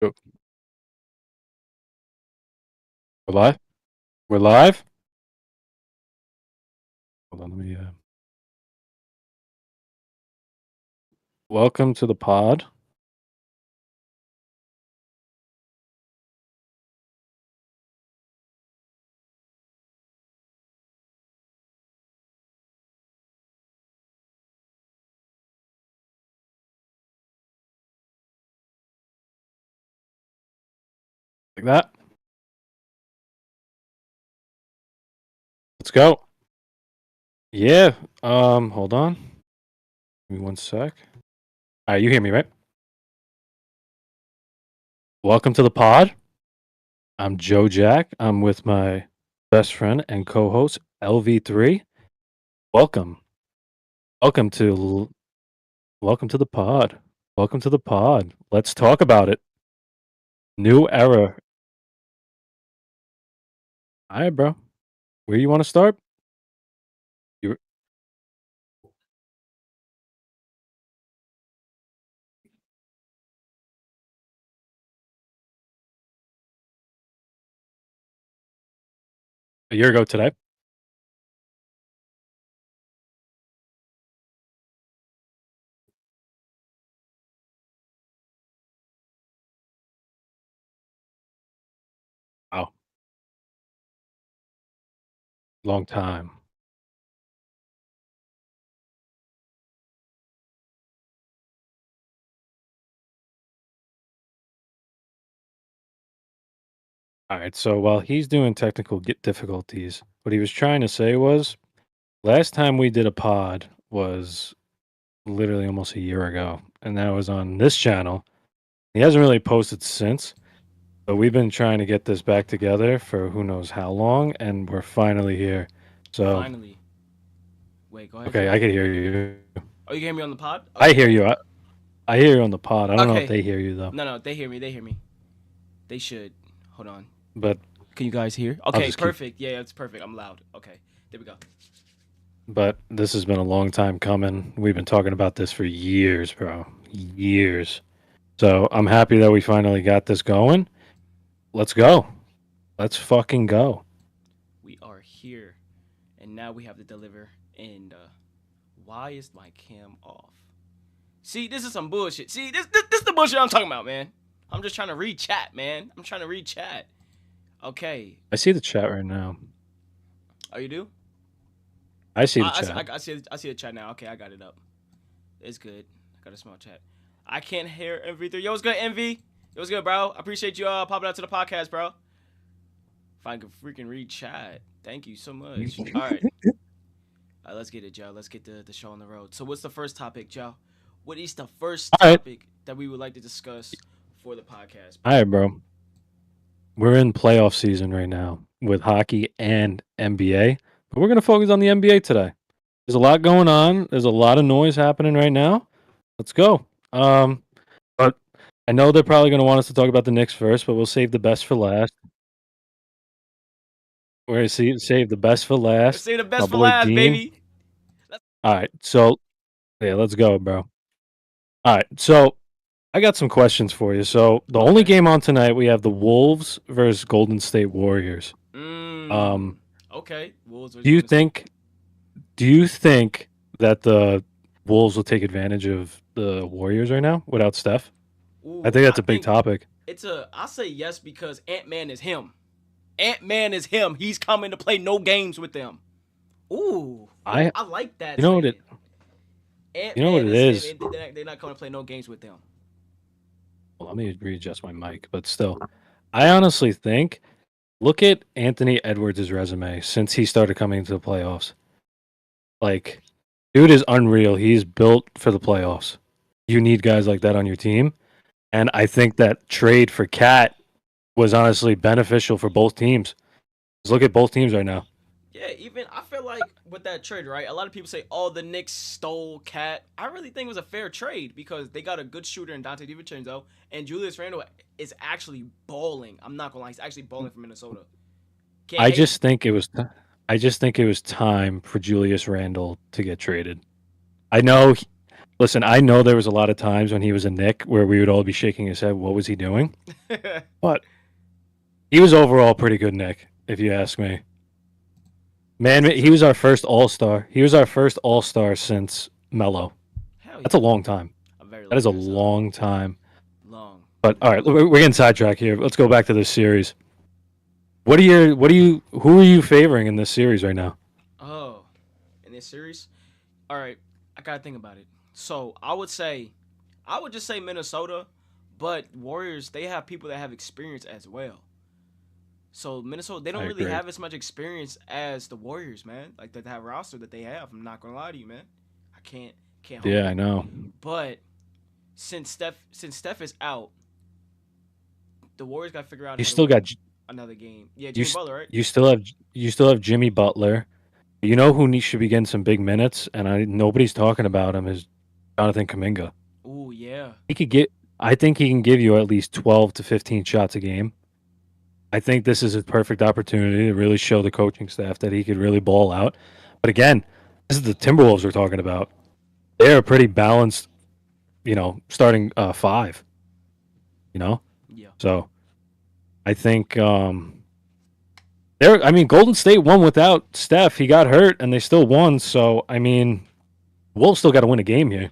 Oh, we're live? We're live? Hold on, let me, welcome to the pod. Like that. Let's go. Yeah, hold on. Give me one sec. Alright, you hear me, right? Welcome to the pod. I'm Joe Jack. I'm with my best friend and co-host, LV3. Welcome. Welcome to welcome to the pod. Welcome to the pod. Let's talk about it. New era. Alright, bro. Where you want to start? You a year ago today? Oh, long time. All right. So while he's doing technical difficulties, what he was trying to say was last time we did a pod was literally almost a year ago, and that was on this channel. He hasn't really posted since, but we've been trying to get this back together for who knows how long, and we're finally here. So, Finally. Wait, go ahead, okay, Joe. I can hear you. Oh, you can hear me on the pod? I Okay, hear okay. you. I hear you on the pod. I don't know if Okay. they hear you though, No, they hear me. They hear me. They should. Hold on. but Can you guys hear? I'll Okay, just keep. perfect. Yeah, it's perfect. I'm loud. Okay, there we go. But this has been a long time coming. We've been talking about this for years, bro. Years. So I'm happy that we finally got this going. Let's go. Let's fucking go. We are here, and now we have to deliver. And why is my cam off? See, this is some bullshit. See, this is the bullshit I'm talking about, man. I'm just trying to read chat, man. I'm trying to read chat. Okay. I see the chat right now. Oh, you do? I see the I, chat. I see the chat now. Okay, I got it up. It's good. I got a small chat. I can't hear MV3. Yo, what's good, MV? Yo, what's good, bro? I appreciate you popping out to the podcast, bro. If I could freaking read chat. Thank you so much. All right. Let's get it, Joe. Let's get the show on the road. So what's the first topic, Joe? What is the first All right. topic that we would like to discuss for the podcast, All bro? right, bro. We're in playoff season right now with hockey and NBA, but we're going to focus on the NBA today. There's a lot going on. There's a lot of noise happening right now. Let's go. But I know they're probably going to want us to talk about the Knicks first, but we'll save the best for last. We're going to save the best for Let's last. say the My best for boy last, Dean. baby. Let's- All right. So, yeah, let's go, bro. All right. So, I got some questions for you. So, the only Okay. game on tonight, we have the Wolves versus Golden State Warriors. Mmm. Um, Okay. Wolves versus do you Golden State. think do you think that the Wolves will take advantage of the Warriors right now without Steph? I Ooh, think I that's a big think topic. I'll say yes because Ant-Man is him. Ant-Man is him. He's coming to play no games with them. Ooh, I I like that you know what it statement. you know what Ant-Man it is him, is. and they're not going to play no games with them. Well, let me readjust my mic, but still, I honestly think look at Anthony Edwards' resume since he started coming into the playoffs. Like, dude is unreal. He's built for the playoffs. You need guys like that on your team. And I think that trade for Cat was honestly beneficial for both teams. Just look at both teams right now. Yeah, even I feel like with that trade, right? A lot of people say, "Oh, the Knicks stole Cat." I really think it was a fair trade because they got a good shooter in Dante DiVincenzo, and Julius Randle is actually balling. I'm not gonna lie, he's actually balling for Minnesota. Can't I hate him. just think it was I just think it was time for Julius Randle to get traded. I know Listen, I know there was a lot of times when he was a Nick where we would all be shaking his head. What was he doing? But he was overall pretty good, Nick, if you ask me. Man, That's what's he up. was our first All Star. He was our first All Star since Melo. Hell That's a yeah. long time. A very That is long a ass time. long time. Long. But all right, we're getting sidetracked here. Let's go back to this series. Who are you favoring in this series right now? Oh, in this series? All right, I gotta think about it. So I would just say Minnesota, but Warriors they have people that have experience as well. So Minnesota they I don't really agree. have as much experience as the Warriors, man. Like that roster that they have. I'm not gonna lie to you, man. I can't hold Yeah, I it. know. But since Steph is out, the Warriors got to figure out You how to still win got another game. Yeah, you Jimmy Butler, right? you still have Jimmy Butler. You know who should be getting some big minutes, and nobody's talking about him is Jonathan Kaminga. Oh yeah, He could get. I think he can give you at least 12 to 15 shots a game. I think this is a perfect opportunity to really show the coaching staff that he could really ball out. But again, this is the Timberwolves we're talking about. They're a pretty balanced, starting five. You know, yeah, so I think I mean, Golden State won without Steph. He got hurt, and they still won. So I mean, Wolves still got to win a game here.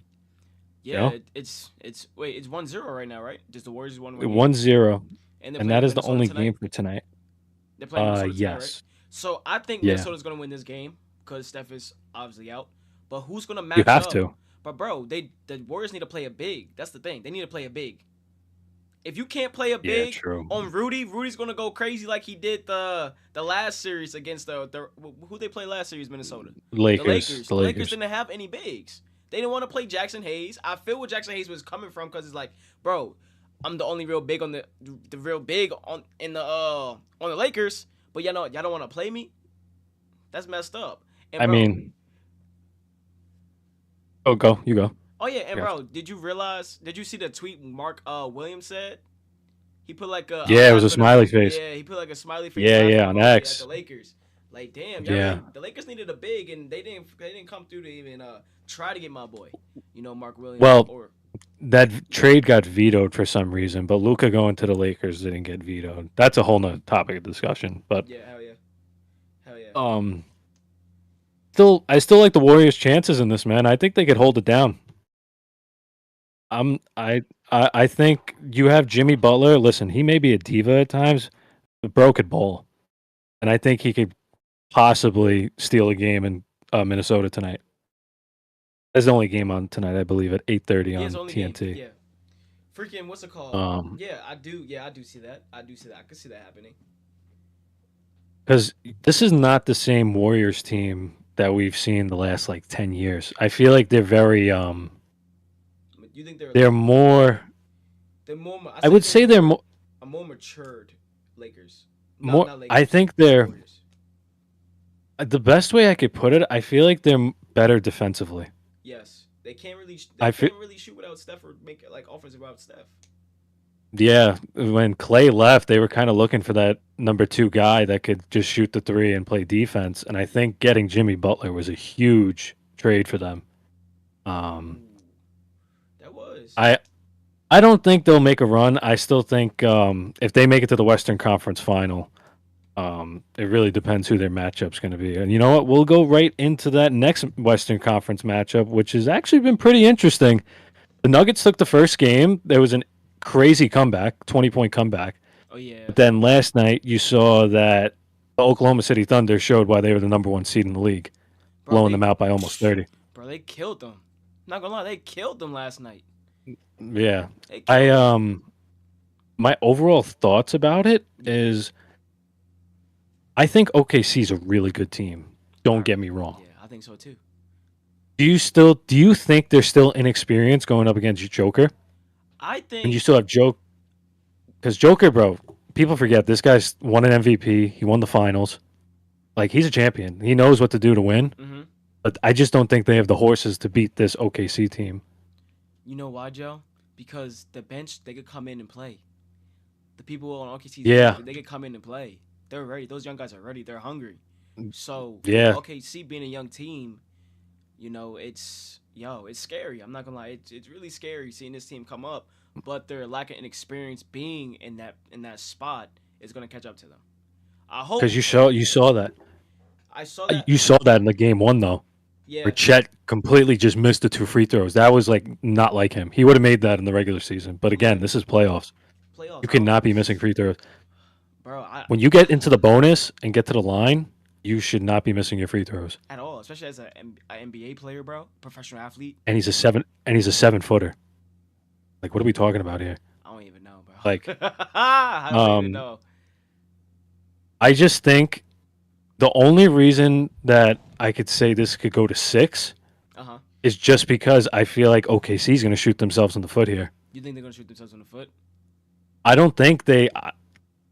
You yeah. know, It's wait, it's 1-0 right now, right? Just the Warriors won one game, 1-0, and they're and playing that is the Minnesota only tonight. game for tonight. They're playing Minnesota tonight, right? Yes, So I think yeah, Minnesota's gonna win this game because Steph is obviously out. But who's gonna you match have up? to. But bro, the Warriors need to play a big. That's the thing. They need to play a big. If you can't play a Yeah, big true. on Rudy, Rudy's gonna go crazy like he did the last series against the who they played last series, Minnesota. The Lakers, Lakers. the The Lakers Lakers. didn't have any bigs. They didn't want to play Jackson Hayes. I feel where Jackson Hayes was coming from because it's like, bro, I'm the only real big on the real big on the Lakers, but y'all don't want to play me. That's messed up. And I bro, mean, oh, go, you go. oh yeah, and Yeah, bro, did you realize? Did you see the tweet Mark Williams said? He put like a I'm yeah, it was not a gonna smiley face. yeah, he put like a smiley face Yeah, laughing yeah, on emoji at the X. Lakers. Like damn, y'all Yeah. really the Lakers needed a big and they didn't come through to even try to get my boy, Mark Williams Well, or that trade got vetoed for some reason, but Luca going to the Lakers didn't get vetoed. That's a whole nother topic of discussion. But yeah, hell yeah. Hell yeah. um, I still like the Warriors' chances in this, man. I think they could hold it down. I'm I think you have Jimmy Butler. Listen, he may be a diva at times, but bro could ball, and I think he could possibly steal a game in Minnesota tonight. That's the only game on tonight, I believe, at 8:30 Yeah, it's on the only game. TNT. Yeah. Freaking what's it called? Um, Yeah, I do see that. I do see that. I could see that happening. because this is not the same Warriors team that we've seen the last like 10 years. I feel like they're very You think they're they're like more. I I say would they're say they're more more. a more matured Lakers. More. Not I Lakers. think they're Warriors. the best way I could put it. I feel like they're better defensively. Yes, they I feel. can't really shoot without Steph or make it like offensive without Steph. Yeah, when Clay left, they were kind of looking for that number two guy that could just shoot the three and play defense. And I think getting Jimmy Butler was a huge trade for them. Um, Ooh, that was. I I don't think they'll make a run. I still think if they make it to the Western Conference Final, it really depends who their matchup's going to be. And you know what? We'll go right into that next Western Conference matchup, which has actually been pretty interesting. The Nuggets took the first game. There was an crazy comeback, 20-point comeback. Oh yeah, But then last night you saw that the Oklahoma City Thunder showed why they were the number one seed in the league, bro. blowing them out by almost 30. Bro, they killed them. Not gonna lie, they killed them last night. Yeah. They I killed them. my overall thoughts about it Yeah, is I think OKC is a really good team. Don't I, get me wrong. yeah, I think so too. Do you think they're still inexperienced going up against Joker? I And you think still have Joke because Joker, bro, people forget this guy's won an MVP. He won the finals. Like he's a champion. He knows what to do to win. hmm But I just don't think they have the horses to beat this OKC team. you know why, Joe? Because the bench they could come in and play. The people on OKC's bench Yeah, they could come in and play. They're ready. Those young guys are ready. They're hungry. So with yeah. OKC being a young team, it's scary. I'm not gonna lie, it's really scary seeing this team come up, but their lack of experience being in that spot is gonna catch up to them. I Because hope you saw that I saw that. you saw that in the game one though, where Yeah, Chet completely just missed the two free throws. That was like not like him. He would have made that in the regular season. But yeah, again, this is playoffs. playoffs, You bro. cannot be missing free throws. Bro, I When you get into the bonus and get to the line, you should not be missing your free throws. at all, especially as a NBA player, bro, professional athlete. And he's a 7 footer. Like, what are we talking about here? I don't even know, Like, bro. I don't even um, know. I just think the only reason that I could say this could go to 6 Uh huh. is just because I feel like OKC is going to shoot themselves in the foot here. You think they're gonna shoot themselves in the foot? I don't think they.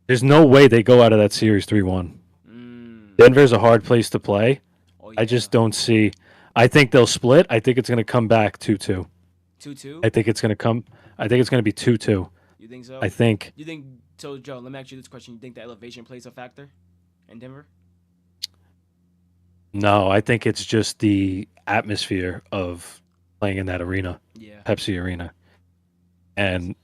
There's no way they go out of that series 3-1. Mm. Denver's a hard place to play. Oh I yeah. just don't see. I think they'll split. I think it's going to come back 2-2. 2-2. I think it's going to come. I think it's going to be 2-2. You think so? I think. You think so, Joe? Let me ask you this question: You think the elevation plays a factor in Denver? No, I think it's just the atmosphere of playing in that arena, Yeah. Pepsi Arena. And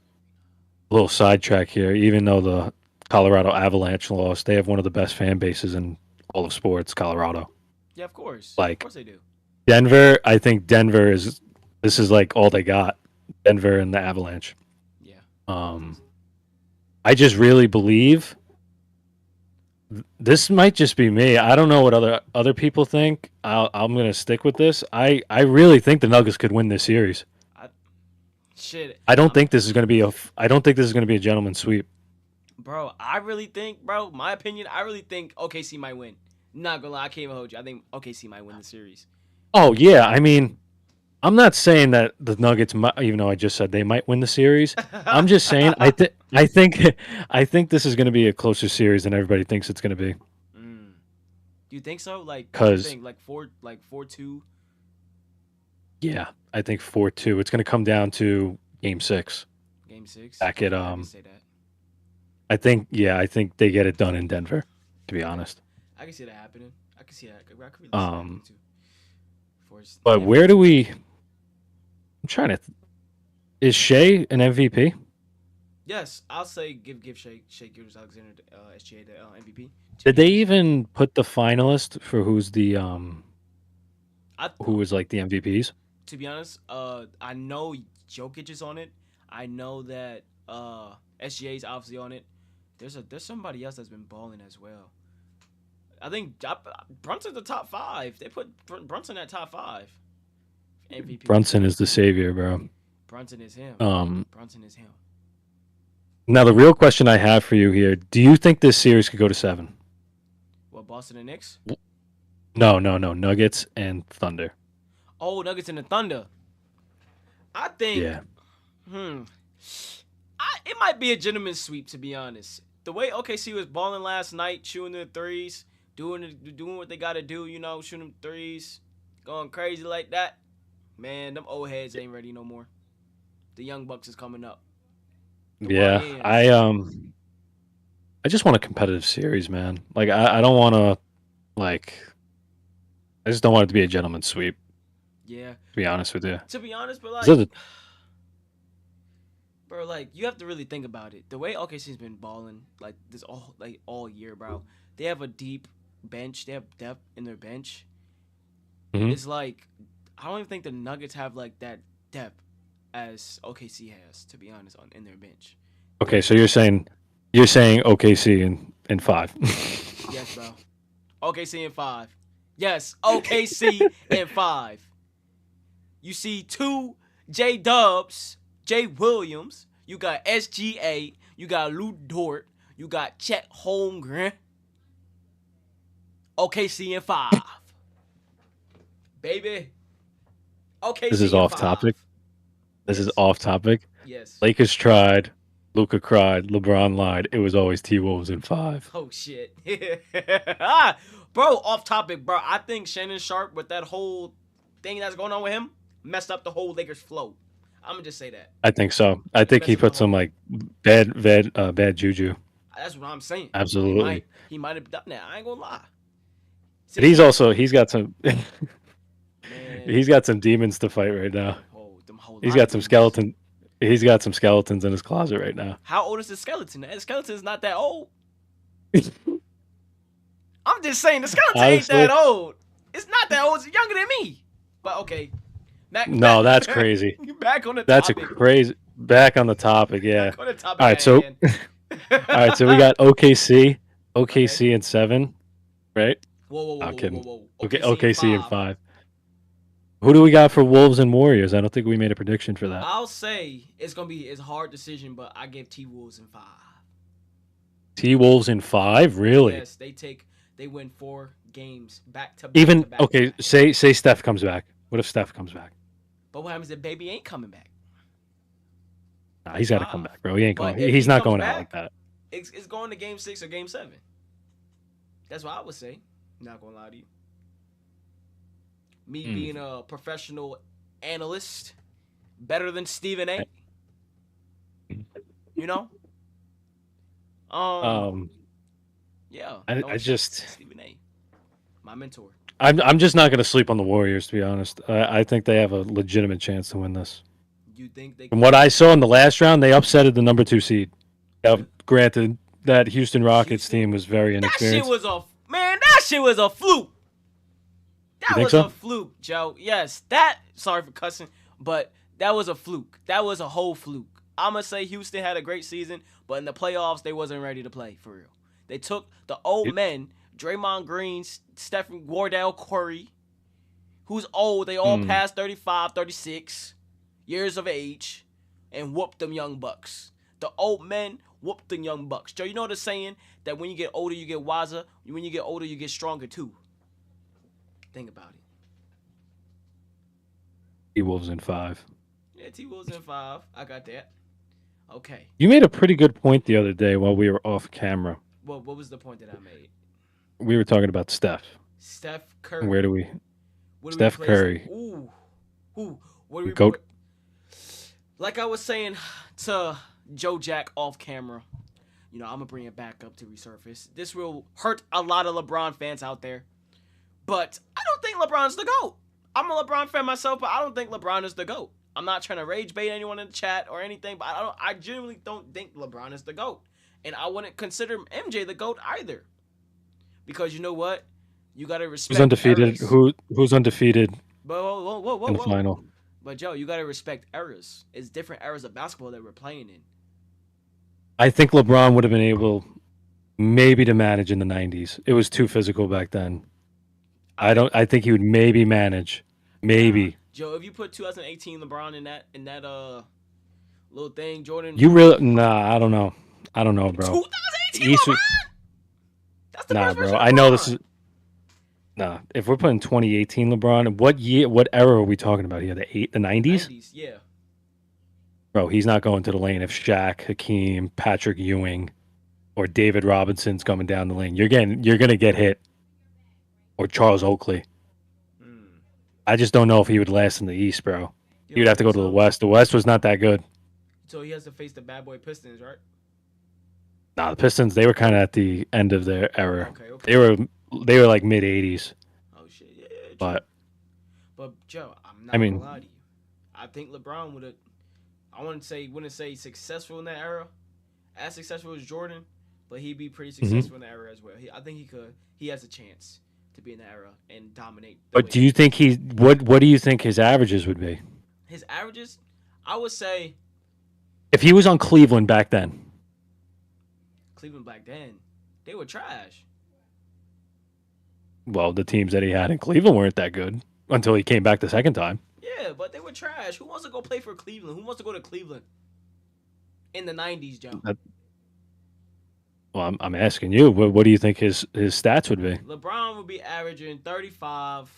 a little sidetrack here, even though the Colorado Avalanche lost, they have one of the best fan bases in all of sports, Colorado. Yeah, of course. Of Like course they do. Denver, I think Denver is this is like all they got. Denver and the Avalanche. Yeah. Um I just really believe this might just be me. I don't know what other people think. I'm gonna stick with this. I really think the Nuggets could win this series. I shit. I don't think this is gonna be a. I don't think this is gonna be a gentleman's sweep. Bro, I really think, bro, my opinion, I really think OKC might win. Not gonna lie, I can't even hold you. I think OKC might win the series. Oh yeah, I mean, I'm not saying that the Nuggets, might, even though I just said they might win the series. I'm just saying I think I think this is going to be a closer series than everybody thinks it's going to be. Mm. Do you think so? Like, what you Because think? Like 4-2. yeah, I think 4-2. It's going to come down to Game 6. Game 6. Back at I can say that. I think they get it done in Denver. To be honest, I can see that happening. I can see that. I could really see that happening um, too. but Yeah, where do we? I'm trying to. Is Shea an MVP? yes, I'll say give Shea Gilgeous Alexander SGA the MVP. To Did be they honest, even put the finalist for who's the I who was like the MVPs? to be honest, I know Jokic is on it. I know that SGA is obviously on it. There's somebody else that's been balling as well. I think Brunson's the top five. They put Brunson at top five MVP. Brunson is the savior, bro. Brunson is him. Um, Brunson is him. Now the real question I have for you here: do you think this series could go to 7? What, Boston and Knicks? No, no, no. Nuggets and Thunder. Oh, Nuggets and the Thunder. I think. Yeah, Hmm. It might be a gentleman's sweep, to be honest. The way OKC was balling last night, shooting the threes, doing what they got to do, shooting them threes, going crazy like that. Man, them old heads ain't ready no more. The young bucks is coming up. The yeah. Warriors. I just want a competitive series, man. Like I don't want to like. I just don't want it to be a gentleman's sweep. Yeah. To be honest with you, To be honest, but Is it bro, like you have to really think about it. The way OKC's been balling, like this all year, bro. They have a deep bench. They have depth in their bench. Mhm. It's like I don't even think the Nuggets have like that depth as OKC has, to be honest, in their bench. Okay, so you're saying OKC in 5. Yes, bro. OKC in 5. Yes, OKC in 5. You see two J Dubs, J Williams. You got SGA. You got Lou Dort. You got Chet Holmgren. OKC in 5. Baby. This is OKC in off 5. topic. This is Yes. off topic. Yes. Lakers tried. Luca cried. LeBron lied. It was always T-Wolves in 5. Oh shit. Bro, off topic, bro. I think Shannon Sharp with that whole thing that's going on with him messed up the whole Lakers flow. I'm gonna just say that. I think so. I He think messed he up the put some whole. like bad juju. That's what I'm saying. He Absolutely. might he might have done that. I ain't gonna lie. But See, he's got some Man, He's got some demons to fight right now. oh, them whole He's lot of got some demons. skeleton. He's got some skeletons in his closet right now. How old is the skeleton? The skeleton's not that old. I'm just saying the skeleton ain't that Honestly, old. It's not that old. It's younger than me. But okay, no, that's crazy. back on the That's a topic. crazy. Back on the topic, yeah. Back on the All topic right, at so hand. all right, so we got OKC, Okay. OKC and 7, right? Whoa, whoa, whoa, Not whoa, whoa, kidding. whoa. Okay, OKC in OKC and 5. 5. Who do we got for Wolves and Warriors? I don't think we made a prediction for that. I'll say it's gonna be a hard decision, but I gave T Wolves in 5. T Wolves in 5, really? Yes, they win 4 games back to back Even to back. okay, say Steph comes back. What if Steph comes back? But what happens if Baby ain't coming back? Nah, That's he's got to come 5. back, bro. He ain't But going. if He's he not comes going out like back, that. it's going to Game 6 or Game 7. That's what I would say. Not gonna lie to you. Me being a professional analyst, better than Stephen A. You know? Yeah. I just Stephen A. My mentor. I'm just not going to sleep on the Warriors, to be honest. I think they have a legitimate chance to win this. You think they? From what I saw in the last round, they upsetted the number 2 seed. Granted, that Houston Rockets team was very That shit inexperienced. was a That shit was a fluke. You think was so? a fluke, Joe. Yes, that. Sorry for cussing, but that was a fluke. That was a whole fluke. I'ma say Houston had a great season, but in the playoffs they wasn't ready to play for real. They took the old men, Draymond Green, Stephen Wardell Curry, who's old. They all past 35, 36 years of age, and whooped them young bucks. The old men whooped them young bucks. Joe, you know the saying that when you get older, you get wiser. When you get older, you get stronger too. Think about it. T-Wolves in 5. Yeah, T-Wolves in 5. I got that. Okay. You made a pretty good point the other day while we were off camera. Well, what was the point that I made? We were talking about Steph. Steph Curry. Where do we? What do Steph we place Curry. him? Ooh. What do we Goat. put? Like I was saying to Joe Jack off camera, I'm gonna bring it back up to resurface. This will hurt a lot of LeBron fans out there, but I don't think LeBron's the GOAT. I'm a LeBron fan myself, but I don't think LeBron is the GOAT. I'm not trying to rage bait anyone in the chat or anything, but I genuinely don't think LeBron is the GOAT. And I wouldn't consider MJ the GOAT either. Because you know what? You gotta respect Who's undefeated? errors. Who's undefeated Whoa, in the final? But Joe, you gotta respect eras. It's different eras of basketball that we're playing in. I think LeBron would have been able maybe to manage in the 90s. It was too physical back then. I think he would maybe manage. Maybe. Joe, if you put 2018 LeBron in that little thing, Jordan. You really nah, I don't know. I don't know, bro. 2018 LeBron? That's the first version bro. of I know LeBron. this is nah. If we're putting 2018 LeBron, what era are we talking about here? The 90s? 90s, yeah. Bro, he's not going to the lane if Shaq, Hakeem, Patrick Ewing, or David Robinson's coming down the lane. You're gonna get hit. Or Charles Oakley. I just don't know if he would last in the East, bro. He would have to go to the West. The West was not that good. So he has to face the bad boy Pistons, right? Nah, the Pistons, they were kind of at the end of their era. Okay. They were like mid 80s. Oh shit, yeah. But Joe, I'm not gonna lie to you. I think LeBron would have. I wouldn't say successful in that era, as successful as Jordan, but he'd be pretty successful in that era as well. I think he could. He has a chance to be in that era and dominate. But do you think what do you think his averages would be? His averages, I would say, if he was on Cleveland back then. Cleveland back then, they were trash. Well, the teams that he had in Cleveland weren't that good until he came back the second time. Yeah, but they were trash. Who wants to go play for Cleveland? Who wants to go to Cleveland in the 90s, Joe? Well, I'm asking you. What do you think his stats would be? LeBron would be averaging 35,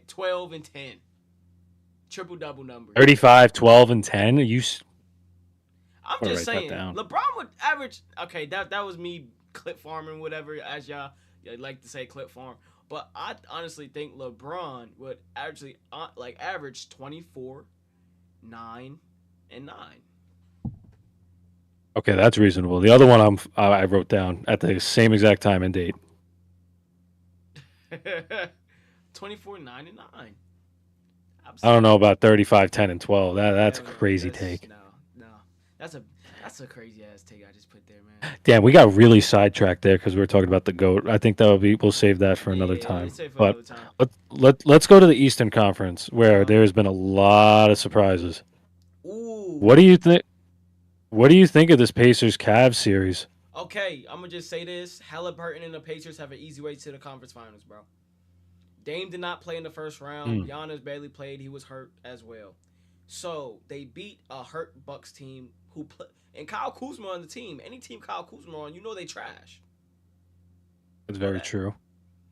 12, and 10. Triple-double numbers. 35, 12, and 10? I'm just saying. LeBron would average... Okay, that was me clip farming, whatever, as y'all like to say, clip farm. But I honestly think LeBron would actually average 24, 9, and 9. Okay, that's reasonable. The other one I wrote down at the same exact time and date. 24, 9, and 9. I don't Absolutely. know about 35, 10, and 12. That's a Hell no. crazy That's take. no, no. That's a that's a crazy ass take I just put there, man. Damn, we got really sidetracked there because we were talking about the goat. I think that will be. We'll save that for Yeah, another yeah, yeah. time. It's safe for But another time. let's go to the Eastern Conference where Uh, there's been a lot of surprises. ooh. What do you think? What do you think of this Pacers Cavs series? Okay, I'm gonna just say this: Halliburton and the Pacers have an easy way to the conference finals, bro. Dame did not play in the first round. Mm. Giannis barely played. He was hurt as well. So they beat a hurt Bucks team who play and Kyle Kuzma on the team. Any team Kyle Kuzma on, you know they trash. It's You know very that. true.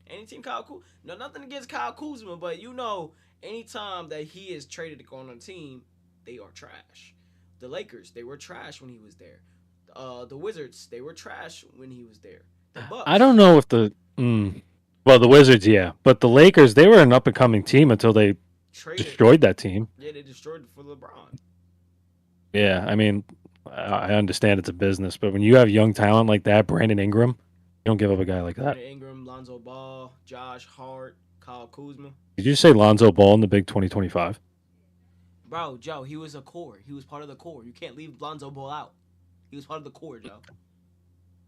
Any team Kyle Kuzma. No, nothing against Kyle Kuzma, but you know, anytime that he is traded to go on a team, they are trash. The Lakers, they were trash when he was there. The Wizards, they were trash when he was there. The I don't Bucks know if well, the Wizards, yeah, but the Lakers, they were an up and coming team until they traded. destroyed that team. Yeah, they destroyed it for LeBron. Yeah, I mean, I understand it's a business, but when you have young talent like that, Brandon Ingram, you don't give up a guy like that. Brandon Ingram, Lonzo Ball, Josh Hart, Kyle Kuzma. Did you say Lonzo Ball in the Big 2025? Bro, Joe, he was a core. He was part of the core. You can't leave Lonzo Ball out. He was part of the core, Joe.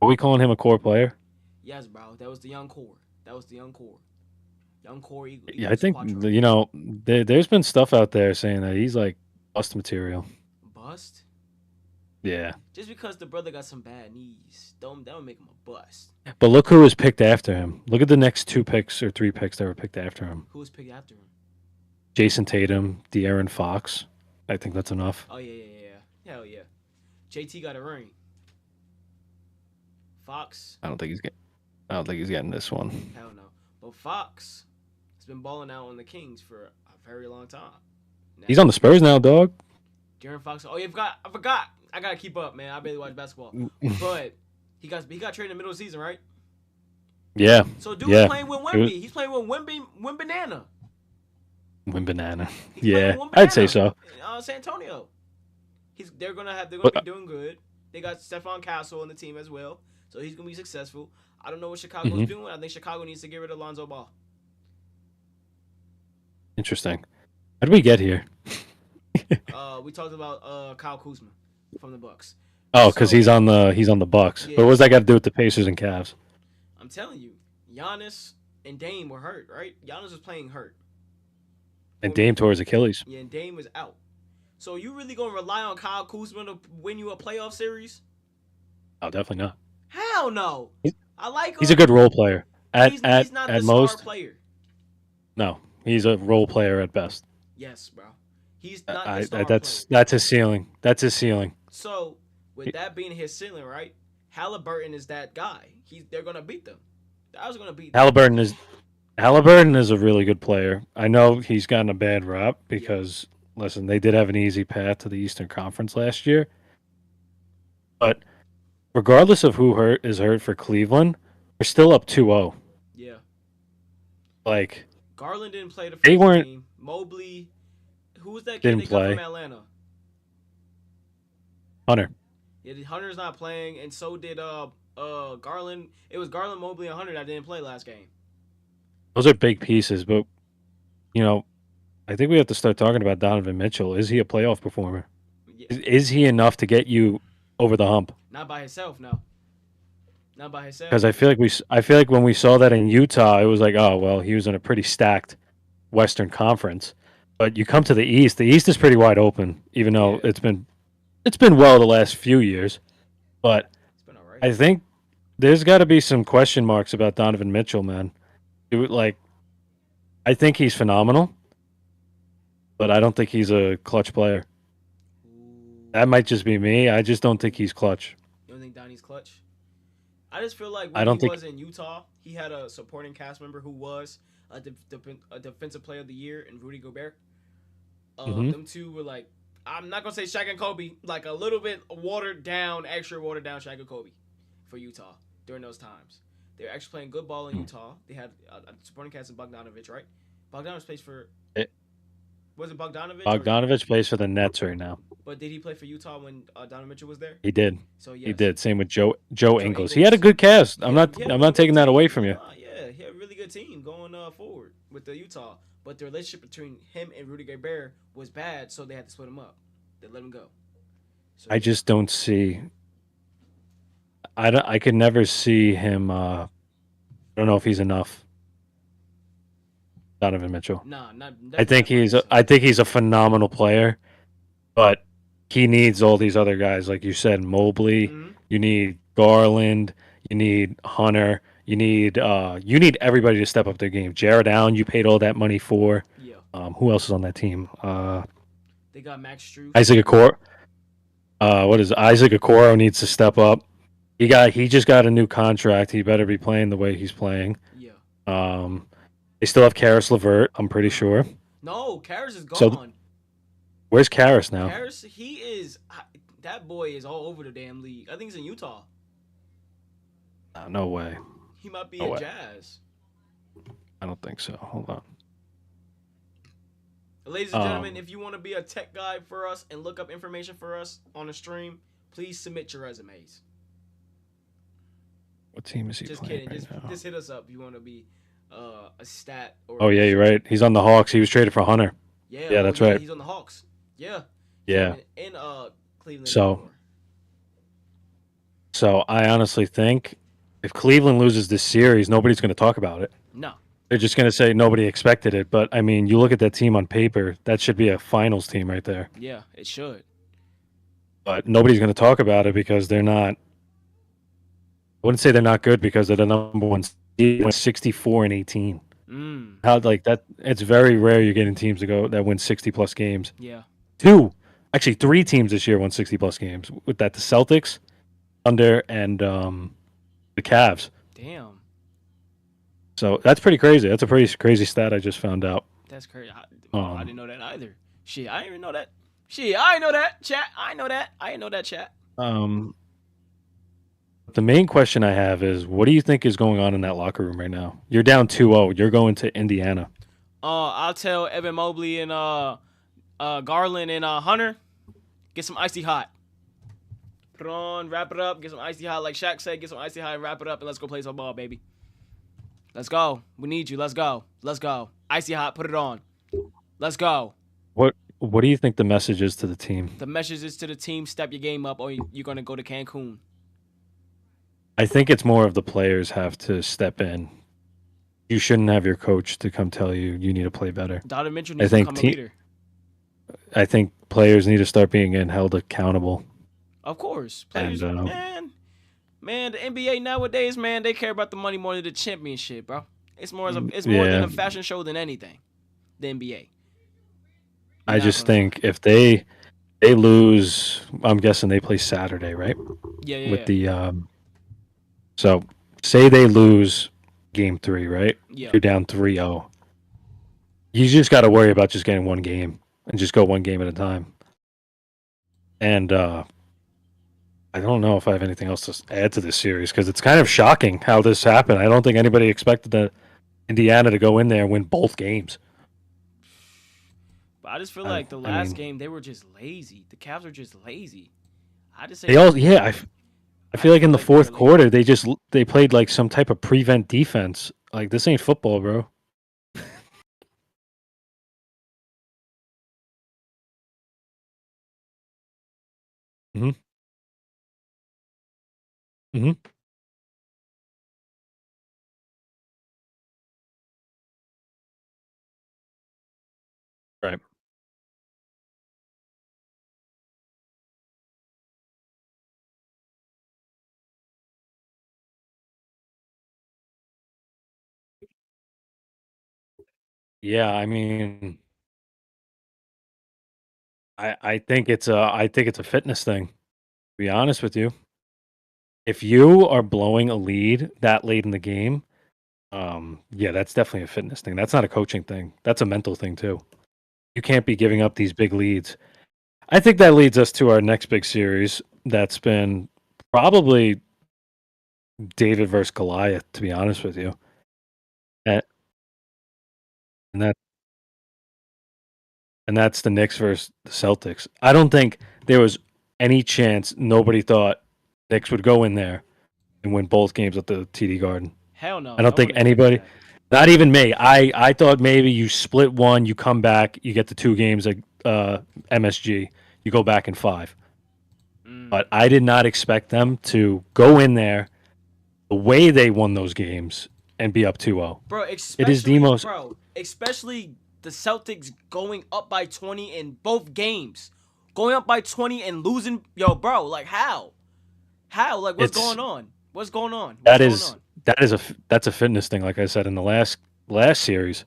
Are we calling him a core player? Yes, bro. That was the young core. That was the young core. Young core Yeah, I equals think Quattro. there's been stuff out there saying that he's like bust material. Bust? Yeah, Just because the brother got some bad knees, don't that don't make him a bust. but look who was picked after him. Look at the next 2 picks or 3 picks that were picked after him. Who was picked after him? Jason Tatum, De'Aaron Fox. I think that's enough. Oh yeah, yeah, yeah. Hell yeah. JT got a ring. Fox, I don't think he's getting. I don't think he's getting this one. hell no. But Fox has been balling out on the Kings for a very long time. Now, He's on the Spurs now, dog. De'Aaron Fox. Oh, I forgot. I gotta keep up, man. I barely watch basketball. But he got traded in the middle of the season, right? Yeah, So dude yeah. playing with It was- Wemby. He's playing with Wimbanana. Win banana. He's Yeah, playing with I'd say Wimbanana so. in San Antonio. They're gonna But be doing good. They got Stephon Castle on the team as well, so he's gonna be successful. I don't know what Chicago's Mhm. doing. I think Chicago needs to get rid of Lonzo Ball. Interesting. How did we get here? We talked about Kyle Kuzma from the Bucks. Oh, because So he's on the Bucks. yeah, But what's that so got to do with the Pacers and Cavs? I'm telling you, Giannis and Dame were hurt, right? Giannis was playing hurt. And Dame tore his Achilles. Yeah, and Dame was out. So you really gonna rely on Kyle Kuzma to win you a playoff series? Oh, definitely not. Hell no. He's- I like him. He's a good role player. He's not the star Most, player. no, he's a role player at best. Yes, bro. He's not the star That's his ceiling. That's his ceiling. So, with that being his ceiling, right? Halliburton is that guy. They're gonna beat them. I was gonna beat them. Halliburton is a really good player. I know he's gotten a bad rap because listen, they did have an easy path to the Eastern Conference last year. But regardless of who is hurt for Cleveland, they're still up 2-0. Yeah. Like Garland didn't play the they first weren't team. Mobley, who was that kid didn't they got play. from Atlanta? Hunter. Yeah, Hunter's not playing, and so did Garland. It was Garland, Mobley, and Hunter that didn't play last game. Those are big pieces, but you know, I think we have to start talking about Donovan Mitchell. Is he a playoff performer? Yeah, Is he enough to get you over the hump? not by himself, no. Not by himself. Because I feel like when we saw that in Utah, it was like, oh well, he was in a pretty stacked Western Conference. But you come to the East is pretty wide open, even though Yeah. it's been well the last few years. But It's been alright. I think there's got to be some question marks about Donovan Mitchell, man. I think he's phenomenal, but I don't think he's a clutch player. That might just be me. I just don't think he's clutch. You don't think Donnie's clutch? I just feel like I when don't he think was in Utah, he had a supporting cast member who was a defensive player of the year in Rudy Gobert. Mhm. Them two were like, I'm not gonna say Shaq and Kobe, like a little bit extra watered down Shaq and Kobe for Utah during those times. They were actually playing good ball in Utah. They had a supporting cast of Bogdanovich, right? Bogdanovich plays for. It- Was it Bogdanovich? Bogdanovich plays for the Nets right now. But did he play for Utah when Donovan Mitchell was there? He did. So yes. He did. Same with Joe Ingles. He Ingles. had a good cast. Yeah, I'm he had not a I'm really not taking good that away team. from you. Yeah, he had a really good team going forward with the Utah. but the relationship between him and Rudy Gobert was bad, so they had to split him up. They let him go. So I yeah, just don't see. I could never see him. I don't know if he's enough. Donovan Mitchell. nah, not definitely not by I himself. think he's a phenomenal player, but he needs all these other guys, like you said, Mobley. Mm-hmm. You need Garland. You need Hunter. You need everybody to step up their game. Jared Allen, you paid all that money for. Yeah, Who else is on that team? they got Max Struess. Isaac Okoro. What is it? Isaac Okoro needs to step up. He just got a new contract. He better be playing the way he's playing. Yeah. Um, they still have Karis LeVert, I'm pretty sure. No, Karras is So gone. where's Karis now? Karras, he is. That boy is all over the damn league. I think he's in Utah. No way. He might be No in way. Jazz. I don't think so. Hold on. Ladies and gentlemen, if you want to be a tech guy for us and look up information for us on the stream, please submit your resumes. What team is he Just playing kidding. right now? Just hit us up if you want to be a stat or. Oh yeah, you're right. He's on the Hawks. He was traded for Hunter. Yeah, that's right. He's on the Hawks. Yeah. Yeah. In Cleveland. So I honestly think if Cleveland loses this series, nobody's going to talk about it. No. They're just going to say nobody expected it. But I mean, you look at that team on paper, that should be a finals team right there. Yeah, it should. But nobody's going to talk about it because they're not. I wouldn't say they're not good because they're the number one seed, 64 and 18. How like that? It's very rare you're getting teams that win 60 plus games. Yeah. Three teams this year won 60 plus games. With that, the Celtics, Thunder, and the Cavs. Damn. So that's pretty crazy. That's a pretty crazy stat I just found out. That's crazy. I didn't know that either. Shit, I didn't even know that. Shit, I didn't know that. Chat, I know that. I didn't know that. Chat. The main question I have is, what do you think is going on in that locker room right now? You're down 2-0. You're going to Indiana. I'll tell Evan Mobley and Garland and Hunter, get some icy hot. Put it on, wrap it up, get some icy hot. Like Shaq said, get some icy hot and wrap it up, and let's go play some ball, baby. Let's go. We need you. Let's go. Let's go. Icy hot, put it on. Let's go. What do you think the message is to the team? The message is to the team: step your game up, or you're gonna go to Cancun. I think it's more of the players have to step in. You shouldn't have your coach to come tell you need to play better. Donovan Mitchell needs to become a leader. I think players need to start being held accountable. Of course, players, man, the NBA nowadays, man, they care about the money more than the championship, bro. It's more than a fashion show than anything. The NBA. I just think if they lose, I'm guessing they play Saturday, right? Yeah. With the so say they lose game 3, right? Yeah. You're down 3-0. You just got to worry about just getting one game and just go one game at a time. And I don't know if I have anything else to add to this series because it's kind of shocking how this happened. I don't think anybody expected the Indiana to go in there and win both games. But I just feel like the last game they were just lazy. The Cavs were just lazy. I just say I feel like in the fourth quarter they played like some type of prevent defense. Like this ain't football, bro. Mhm. Mhm. Right. Yeah, I mean, I think it's a fitness thing. To be honest with you, if you are blowing a lead that late in the game, yeah, that's definitely a fitness thing. That's not a coaching thing. That's a mental thing too. You can't be giving up these big leads. I think that leads us to our next big series. That's been probably David versus Goliath. To be honest with you, and and that and that's the Knicks versus the Celtics. I don't think there was any chance. Nobody thought Knicks would go in there and win both games at the TD Garden. Hell no. I don't think anybody. Not even me. I thought maybe you split one, you come back, you get the 2 games like MSG, you go back in 5. Mm. But I did not expect them to go in there the way they won those games and be up 2-0. Bro, It is the most. especially the Celtics going up by 20 in both games. Going up by 20 and losing, yo, bro, like how? How? Like what's It's going on? What's going on? What's that going is on? that is a that's a fitness thing. Like I said in the last series,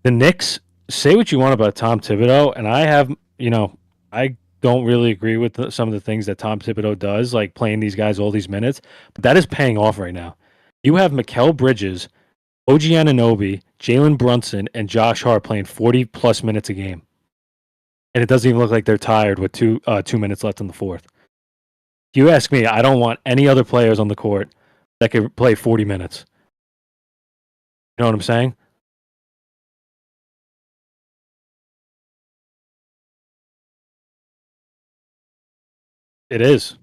the Knicks, say what you want about Tom Thibodeau, and I don't really agree with some of the things that Tom Thibodeau does, like playing these guys all these minutes, but that is paying off right now. You have Mikal Bridges, OG Anunoby, Jalen Brunson, and Josh Hart playing 40 plus minutes a game, and it doesn't even look like they're tired with 2 minutes left in the fourth. If you ask me, I don't want any other players on the court that could play 40 minutes. You know what I'm saying? It is.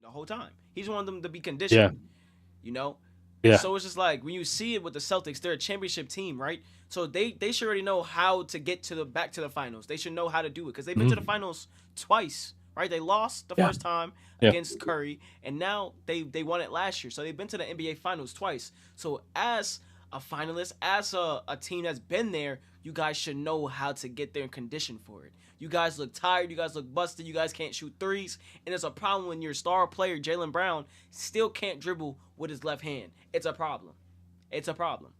The whole time. He's wanted them to be Yeah. conditioned, you know? Yeah. So it's just like when you see it with the Celtics, they're a championship team, right? So they should already know how to get to the back to the finals. They should know how to do it because they've been to the Mhm. finals twice, right? They lost the Yeah. first time Yeah. against Curry, and now they won it last year. So they've been to the NBA finals twice. So as a finalist, as a team that's been there, you guys should know how to get there and condition for it. You guys look tired. You guys look busted. You guys can't shoot threes. And it's a problem when your star player, Jalen Brown, still can't dribble with his left hand. It's a problem. It's a problem.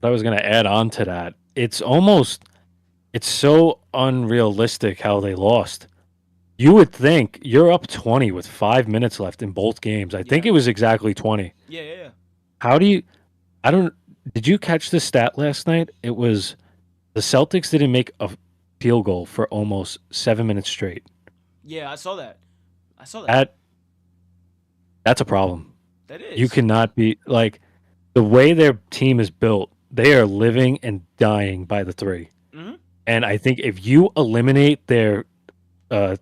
I was going to add on to that. It's so unrealistic how they lost. You would think you're up 20 with 5 minutes left in both games. I think Yeah. it was exactly 20. Yeah, yeah, yeah. How do you, I don't, did you catch the stat last night? It was the Celtics didn't make a field goal for almost 7 minutes straight. Yeah, I saw that. I saw that. That, that's a problem. That You is. cannot be like the way their team is built, they are living and dying by the three. Mm-hmm. And I think if you eliminate their uh,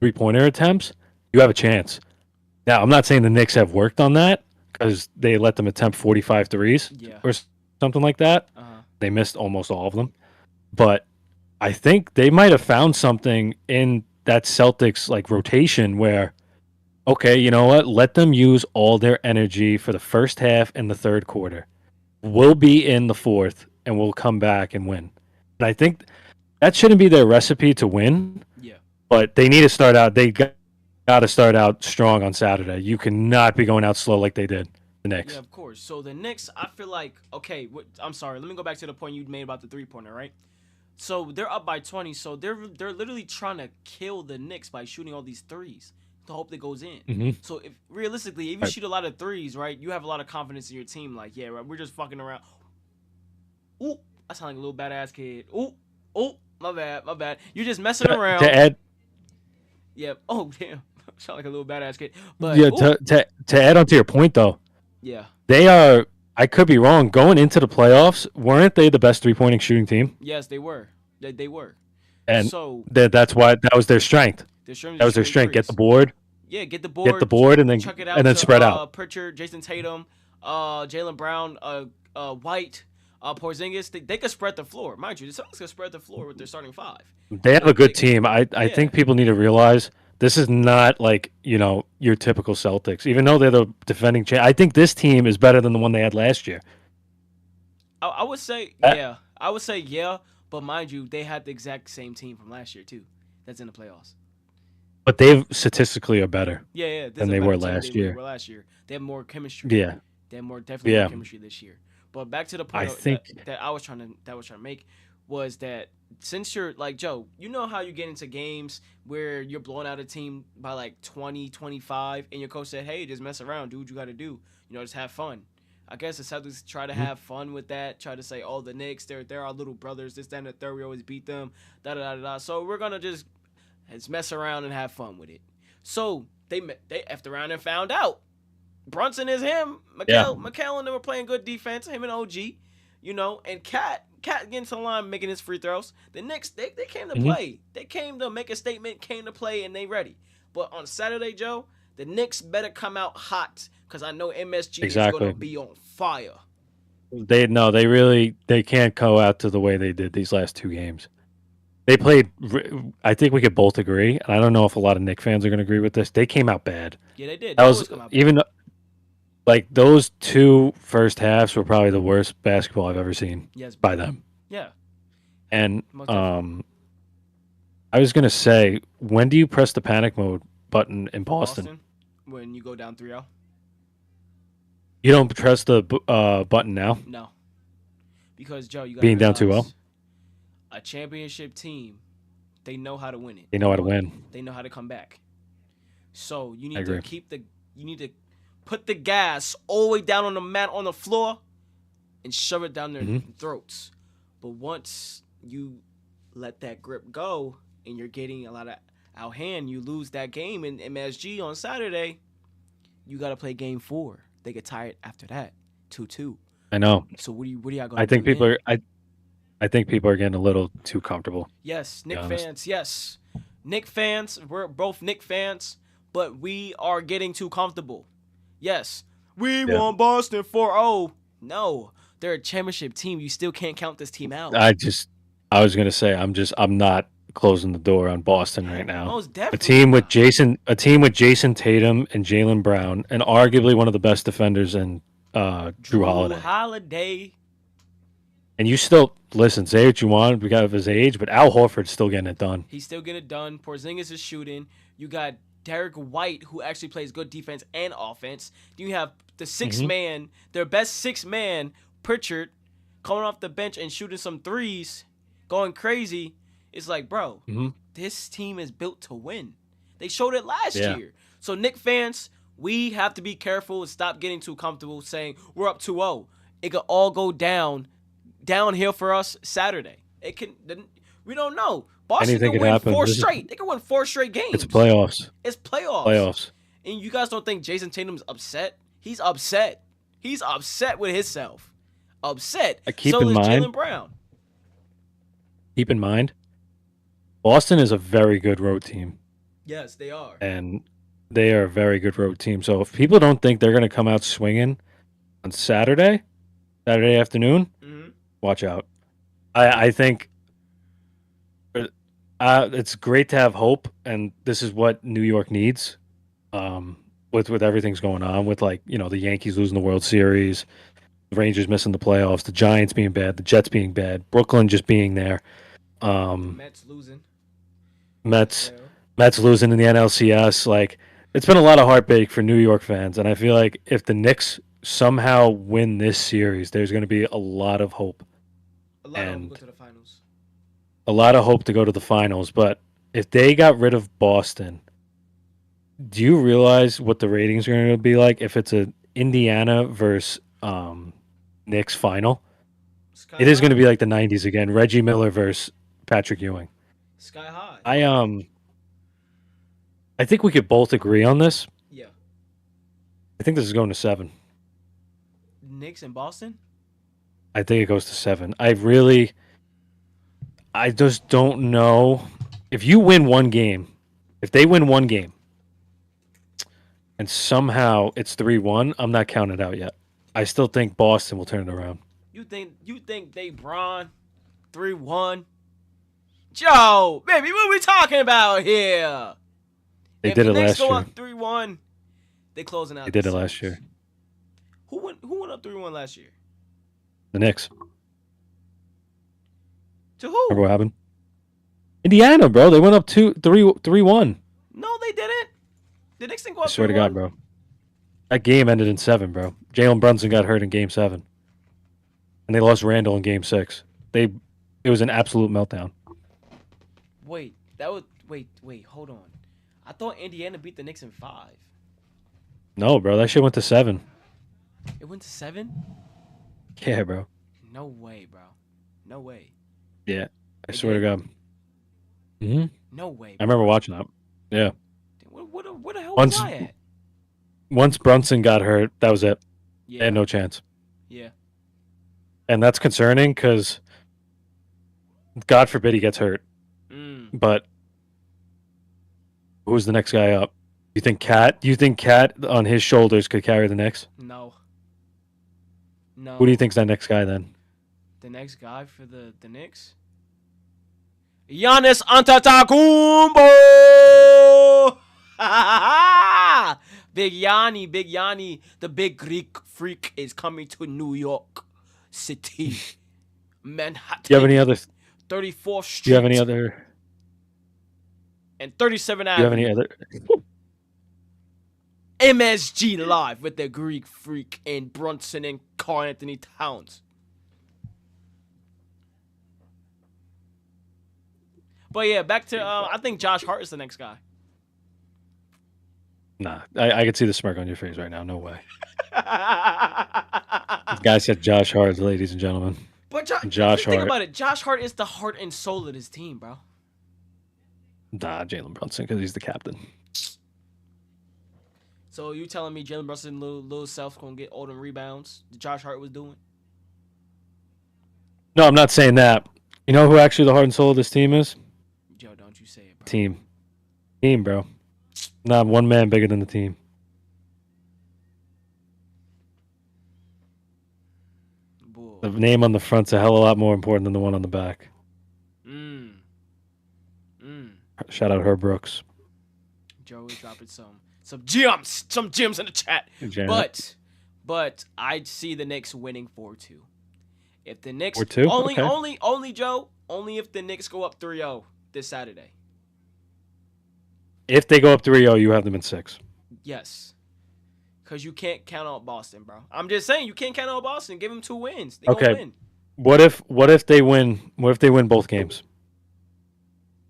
3 pointer attempts, you have a chance. Now, I'm not saying the Knicks have worked on that because they let them attempt 45 threes Yeah. or something like that. Uh-huh. They missed almost all of them. But I think they might have found something in that Celtics like rotation where, okay, you know what? Let them use all their energy for the first half and the third quarter. We'll be in the fourth and we'll come back and win. And I think that shouldn't be their recipe to win, Yeah. but they need to start out. They got to start out strong on Saturday. You cannot be going out slow like they did the Yeah, Knicks. of course. So the Knicks, I feel like, okay, I'm sorry. Let me go back to the point you made about the three-pointer, right? So they're up by 20. So they're literally trying to kill the Knicks by shooting all these threes to hope that goes in. Hmm. So if realistically, if you Right. shoot a lot of threes, right, you have a lot of confidence in your team. Like, yeah, right, we're just fucking around. Ooh, I sound like a little badass kid. Ooh, oh, my bad, my bad. You're just messing To around. add, Yep. Oh damn, sound like a little badass kid. But yeah, ooh, to add on to your point though, yeah, they are. I could be wrong. Going into the playoffs, weren't they the best 3 pointing shooting team? yes, they were. They were. And So that's why that was their strength. they're shooting That was their shooting strength. Get the threes. board, Yeah, get the get the board, board, chuck it and out then to spread out. Pritchard, Jason Tatum, Jalen Brown, White, Porzingis. They could spread the floor, mind you. The Celtics could spread the floor with their starting five. They have So a good they, team. I yeah, think people need to realize this is not like your typical Celtics. Even though they're the defending champ, I think this team is better than the one they had last year. I would say Uh, yeah, I would say yeah. But mind you, they had the exact same team from last year too. That's in the playoffs. But they statistically are better Yeah, yeah. This is than a they better were team last than they year. were last year. They have more chemistry. Yeah, They have definitely more yeah. chemistry this year. But back to the I point think that I was trying to make was that since you're like Joe, you know how you get into games where you're blowing out a team by like 20, 25, and your coach said, "Hey, just mess around, do what you got to do. Just have fun." I guess the Celtics try to Mhm. have fun with that. Try to say, "Oh, the Knicks, they're our little brothers. This, that, and the third. We always beat them." Da da da da. So we're gonna just mess around and have fun with it. So they effed around and found out Brunson is him. yeah. Mikal and them were playing good defense. Him and OG, and Cat getting to the line, making his free throws. The Knicks, they came to Hmm. play. They came to make a statement, came to play, and they ready. But on Saturday, Joe, The Knicks better come out hot because I know MSG is Exactly. gonna be on fire. They can't go out to the way they did these last 2 games. They played. I think we could both agree. And I don't know if a lot of Knicks fans are going to agree with this. They came out bad. Yeah, they did. They That was always come out bad. even like those 2 first halves were probably the worst basketball I've ever seen Yes, by bro. them. Yeah, And most definitely. I was gonna say, when do you press the panic mode button in Boston? Boston, when you go down 3-0. You don't press the button now, No, because Joe, you gotta being down 2-0. realize a championship team, they know how to win it. They know how to win. They know how to come back. So you I need to agree. you need to put the gas all the way down on the mat on the floor and shove it down their throats. But once you let that grip go and you're getting a lot of outhand, you lose that game in MSG on Saturday. You got to play game 4. They get tired after that, 2-2. I know. So what are y'all gonna I think do people then? are. I think people are getting a little too comfortable. Yes, To be Nick honest. fans. Yes, Nick fans. We're both Nick fans, but we are getting too comfortable. Yes, we Yeah. want Boston 4-0. No, they're a championship team. You still can't count this team out. I was gonna say, I'm not closing the door on Boston right now. Most A definitely team with not. Jason Tatum and Jalen Brown, and arguably one of the best defenders in Drew Holiday. Holiday. And you still listen, say what you want because of his age, but Al Horford's still getting it done. He's still getting it done. Porzingis is shooting. You got Derek White, who actually plays good defense and offense. You have the sixth man, their best sixth man, Pritchard, coming off the bench and shooting some threes, going crazy. It's like, bro, this team is built to win. They showed it last year. So, Knicks fans, we have to be careful and stop getting too comfortable saying we're up 2-0. It could all go downhill for us Saturday. It can. We don't know. Boston Anything can could win happen. 4 straight. They can win 4 straight games. It's playoffs. It's playoffs. Playoffs. And you guys don't think Jason Tatum's upset? He's upset. He's upset with himself. Upset. Keep so in is mind- Jalen Brown. Keep in mind, Boston is a very good road team, Yes, they are. and they are a very good road team. So if people don't think they're going to come out swinging on Saturday afternoon, watch out. I think it's great to have hope, and this is what New York needs. With everything's going on, with the Yankees losing the World Series, the Rangers missing the playoffs, the Giants being bad, the Jets being bad, Brooklyn just being there. Mets losing. Mets losing in the NLCS. Like, it's been a lot of heartbreak for New York fans, and I feel like if the Knicks somehow win this series, there's going to be a lot of hope. A lot of them go to the finals. A lot of hope to go to the finals, but if they got rid of Boston, do you realize what the ratings are going to be like if it's a Indiana versus Knicks final? It is going to be like the 90s again. Reggie Miller versus Patrick Ewing. Sky high. I think we could both agree on this. Yeah. I think this is going to 7. Knicks and Boston? I think it goes to 7. I just don't know. If you win one game, if they win one game, and somehow it's 3-1, I'm not counting it out yet. I still think Boston will turn it around. You think they Bron 3-1? Joe, baby, what are we talking about here? They did it last year. Go up 3-1, they closing out. They did it last year. Who went up 3-1 last year? The Knicks. To who? Remember what happened? Indiana, bro. They went up 3-1. No, they didn't. The Knicks didn't go up 3-1. I swear to God, bro. That game ended in 7, bro. Jalen Brunson got hurt in Game 7. And they lost Randall in Game 6. It was an absolute meltdown. Wait, hold on. I thought Indiana beat the Knicks in 5. No, bro. That shit went to 7. It went to 7? Yeah, bro. No way, bro. No way. Yeah. I swear to God. Mm-hmm. No way. I remember watching that. Yeah. Where the hell was I at? Once Brunson got hurt, that was it. Yeah. They had no chance. Yeah. And that's concerning because God forbid he gets hurt. But who's the next guy up? You think Cat on his shoulders could carry the Knicks? No. No. Who do you think's that next guy then? The next guy for the Knicks? Giannis Antetokounmpo! Big Yanni, the big Greek freak is coming to New York City, Manhattan. Do you have any other? 34th Street. Do you have any other? And 37th Do you have Avenue. any other? MSG Live with the Greek freak and Brunson and Karl Anthony Towns. But yeah, back to I think Josh Hart is the next guy. Nah, I could see the smirk on your face right now. No way. This guy said Josh Hart, ladies and gentlemen. But Josh think Hart. about it. Josh Hart is the heart and soul of his team, bro. Nah, Jalen Brunson because he's the captain. So you telling me Jalen Brunson little self gonna get all them rebounds that Josh Hart was doing? No, I'm not saying that. You know who actually the heart and soul of this team is? Joe, don't you say it, bro. Team, bro. Not one man bigger than the team. Bull. The name on the front's a hell of a lot more important than the one on the back. Shout out Herb Brooks. Joe is dropping some gems in the chat. Janet. But I'd see the Knicks winning 4-2. If the Knicks 4-2? only Joe, only if the Knicks go up 3-0 this Saturday. If they go up 3-0, you have them in 6. Yes. Because you can't count out Boston, bro. I'm just saying, you can't count out Boston. Give them 2 wins. They Okay. gonna win. What if they win? What if they win both games?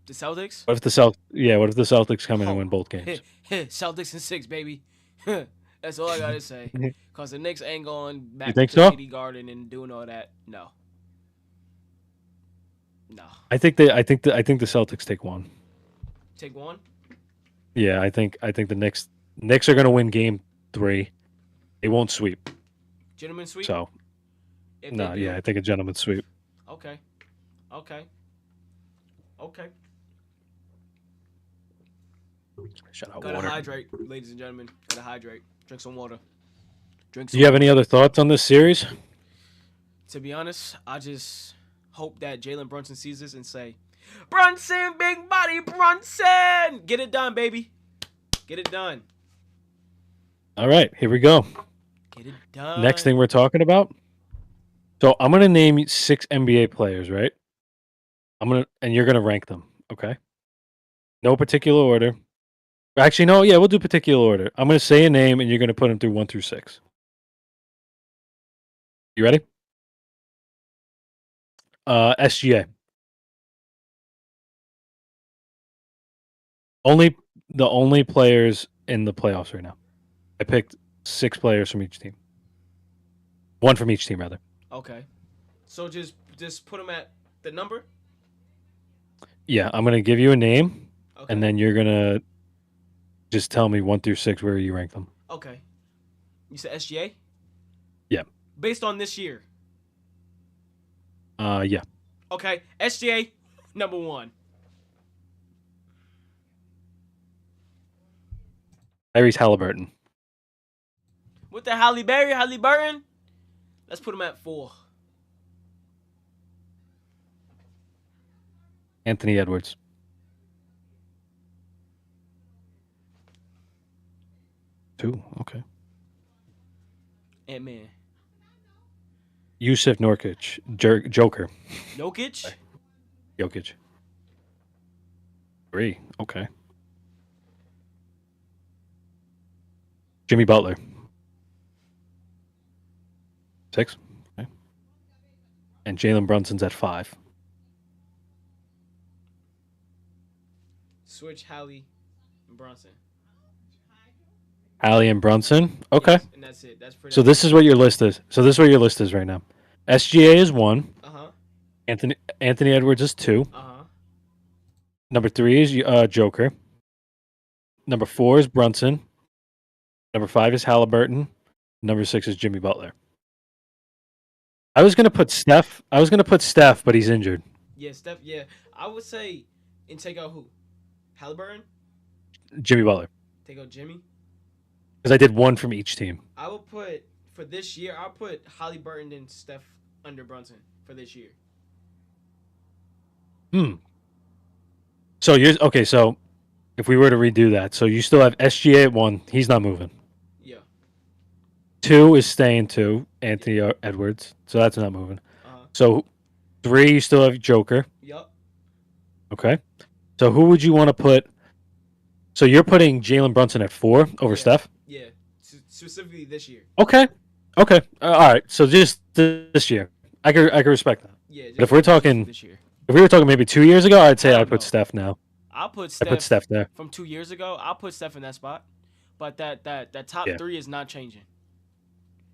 The Celtics? What if the Celtics come in and win both games? Celtics in 6, baby. That's all I gotta say. Because the Knicks ain't going back think to so? TD Garden and doing all that. No. I think the Celtics take 1. Take 1? Yeah, I think the Knicks are going to win game 3. They won't sweep. Gentlemen sweep? So, If they no, do- yeah, I think a gentleman's sweep. Okay. Shout out Gotta water. hydrate, ladies and gentlemen. Gotta hydrate. Drink some water. Do you have any other thoughts on this series? To be honest, I just hope that Jalen Brunson sees this and say, Brunson, big body Brunson! Get it done, baby. Get it done. All right, here we go. Get it done. Next thing we're talking about. So I'm going to name 6 NBA players, right? And you're going to rank them, okay? No particular order. Actually, no, yeah, we'll do particular order. I'm going to say a name, and you're going to put them through 1 through 6. You ready? SGA. The only players in the playoffs right now. I picked 6 players from each team. 1 from each team, rather. Okay. So just put them at the number? Yeah, I'm going to give you a name, Okay. and then you're going to just tell me 1 through 6 where you rank them. Okay. You said SGA? Yeah. Based on this year? Yeah. Okay. SGA, number 1. Tyrese Halliburton. With the Halliburton? Let's put him at 4. Anthony Edwards. Two. Okay. Ant-Man. Yusuf Nurkic. Joker. Jokic? Jokic. 3. Okay. Jimmy Butler. 6. Okay. And Jalen Brunson's at 5. Switch Hallie and Brunson. Allie and Brunson. Okay. Yes, and that's it. That's pretty So this is what your list is. Right now. SGA is 1. Uh-huh. Anthony Edwards is 2. Uh-huh. Number 3 is Joker. Number 4 is Brunson. Number 5 is Halliburton. Number 6 is Jimmy Butler. I was gonna put Steph, but he's injured. Yeah, Steph, yeah. I would say, and take out who? Halliburton? Jimmy Butler. Take out Jimmy. Because I did one from each team. I will put for this year. I'll put Halliburton and Steph under Brunson for this year. Hmm. So you're okay. So if we were to redo that, so you still have SGA at 1. He's not moving. Yeah. 2 is staying 2. Anthony Edwards. So that's not moving. Uh-huh. So 3, you still have Joker. Yup. Okay. So who would you want to put? So you're putting Jalen Brunson at 4 over Yeah. Steph? Yeah. Specifically this year. Okay. Okay. All right. So just this year. I can respect that. Yeah. But if we're talking this year, if we were talking maybe 2 years ago, I'd say Hell I put no. Steph now. I'll put I put Steph there. from 2 years ago. I'll put Steph in that spot. But that top Yeah. 3 is not changing.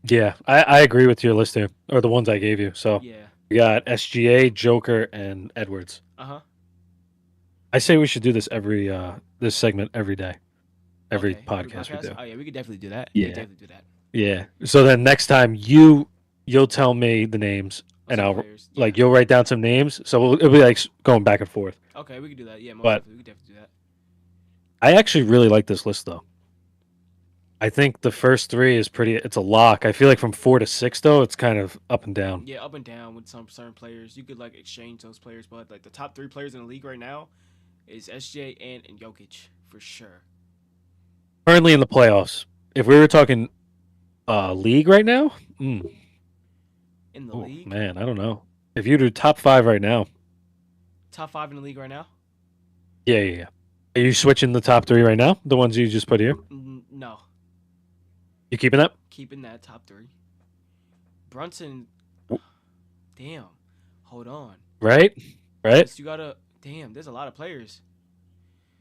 Yeah, I agree with your list here, or the ones I gave you. So Yeah. we got SGA, Joker, and Edwards. Uh-huh. I say we should do this this segment every day, every Okay. podcast we do. Oh yeah, we could definitely do that. Yeah. We could definitely do that. Yeah. So then next time you'll tell me the names, and Some I'll players. like you'll write down some names. So it'll be like going back and forth. Okay, we could do that. Yeah, most But- definitely. We could definitely do that. I actually really like this list though. I think the first 3 is pretty. It's a lock. I feel like from 4 to 6 though, it's kind of up and down. Yeah, up and down with some certain players. You could like exchange those players, but like the top 3 players in the league right now is SJ and Jokic for sure. Currently in the playoffs, if we were talking league right now, In the oh, league, man, I don't know. If you do top 5 right now, top 5 in the league right now. yeah. Are you switching the top 3 right now? The ones you just put here? No, You keeping that? keeping that top 3. Brunson, damn. Hold on. Right? Yes, you gotta. Damn, there's a lot of players.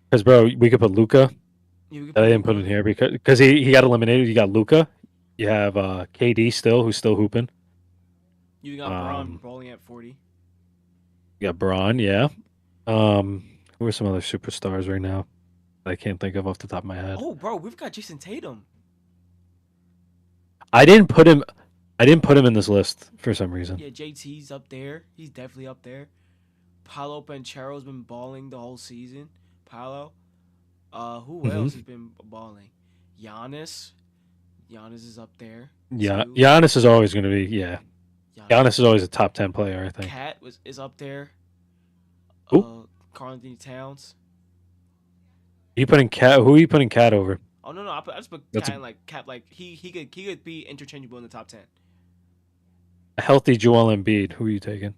Because bro, we could put Luca. You could I didn't put it in here because he got eliminated. You got Luca. You have KD still, who's still hooping. You got Braun bowling at 40. You got Braun, yeah. Who are some other superstars right now that I can't think of off the top of my head? Oh, bro, we've got Jason Tatum. I didn't put him in this list for some reason. Yeah, JT's up there. He's definitely up there. Paolo Banchero's been balling the whole season. Paolo. Who else has been balling? Giannis. Giannis is up there. Yeah, too. Giannis is always going to be Giannis is always a top 10 player, I think. Cat is up there. Who? Karl Anthony Towns. Who are you putting Cat over? Oh no, I just put That's Cat in like Cat like he could be interchangeable in the top 10. A healthy Joel Embiid. Who are you taking?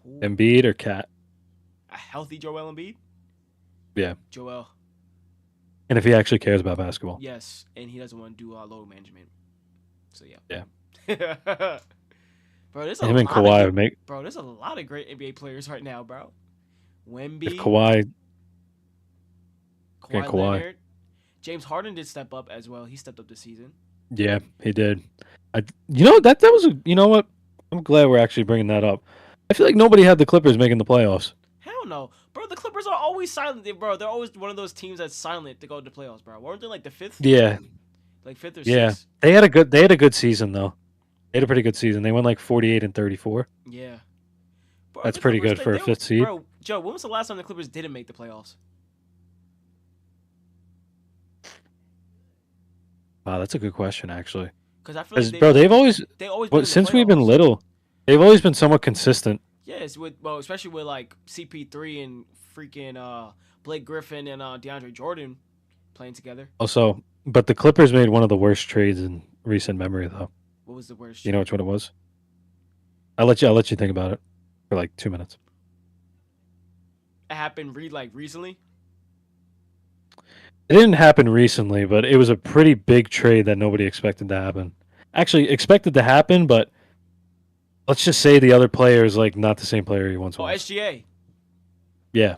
Who? Embiid or Cat? A healthy Joel Embiid? Yeah. Joel. And if he actually cares about basketball. Yes, and he doesn't want to do load management. So yeah. Yeah. Bro, there's Him and Kawhi would make. Bro, there's a lot of great NBA players right now, bro. Wemby, If Kawhi. Kawhi Kawhi. Leonard, James Harden did step up as well. He stepped up this season. Yeah, he did. That was you know what? I'm glad we're actually bringing that up. I feel like nobody had the Clippers making the playoffs. Hell no, bro. The Clippers are always silent, bro. They're always one of those teams that's silent to go to the playoffs, bro. Weren't they like the 5th? Yeah, Like 5th or 6th? yeah. They had a good season though. They had a pretty good season. They went like 48 and 34. Yeah. Bro, That's the pretty Clippers, good for a 5th seed. Bro, Joe, when was the last time the Clippers didn't make the playoffs? Wow, that's a good question actually. Because I feel like Bro, they've always been in the since we've been playoffs. little, they've always been somewhat consistent. Yes, especially with like CP3 and freaking Blake Griffin and DeAndre Jordan playing together. Also, but the Clippers made one of the worst trades in recent memory though. What was the worst? You know which one it was? I'll let you think about it for like 2 minutes. It happened recently. It didn't happen recently, but it was a pretty big trade that nobody expected to happen. Actually, expected to happen, but let's just say the other player is like not the same player he once Oh, was. SGA. Yeah.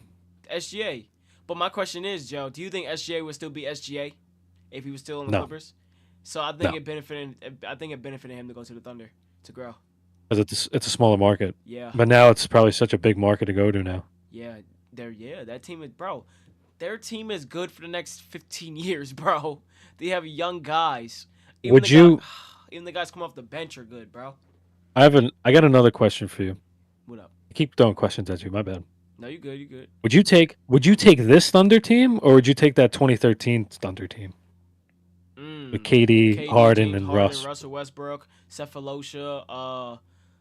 SGA. But my question is, Joe, do you think SGA would still be SGA if he was still in the No. Clippers? So I think No. it benefited him to go to the Thunder to grow. Because it's a smaller market. Yeah. But now it's probably such a big market to go to now. Yeah. That team is their team is good for the next 15 years, bro. They have young guys. Even the guys come off the bench are good, bro. I got another question for you. What up? I keep throwing questions at you, my bad. No, you good. Would you take this Thunder team or would you take that 2013 Thunder team? with KD, KD, Harden, James and Harden, Russ. Russell Westbrook, Cephalosha.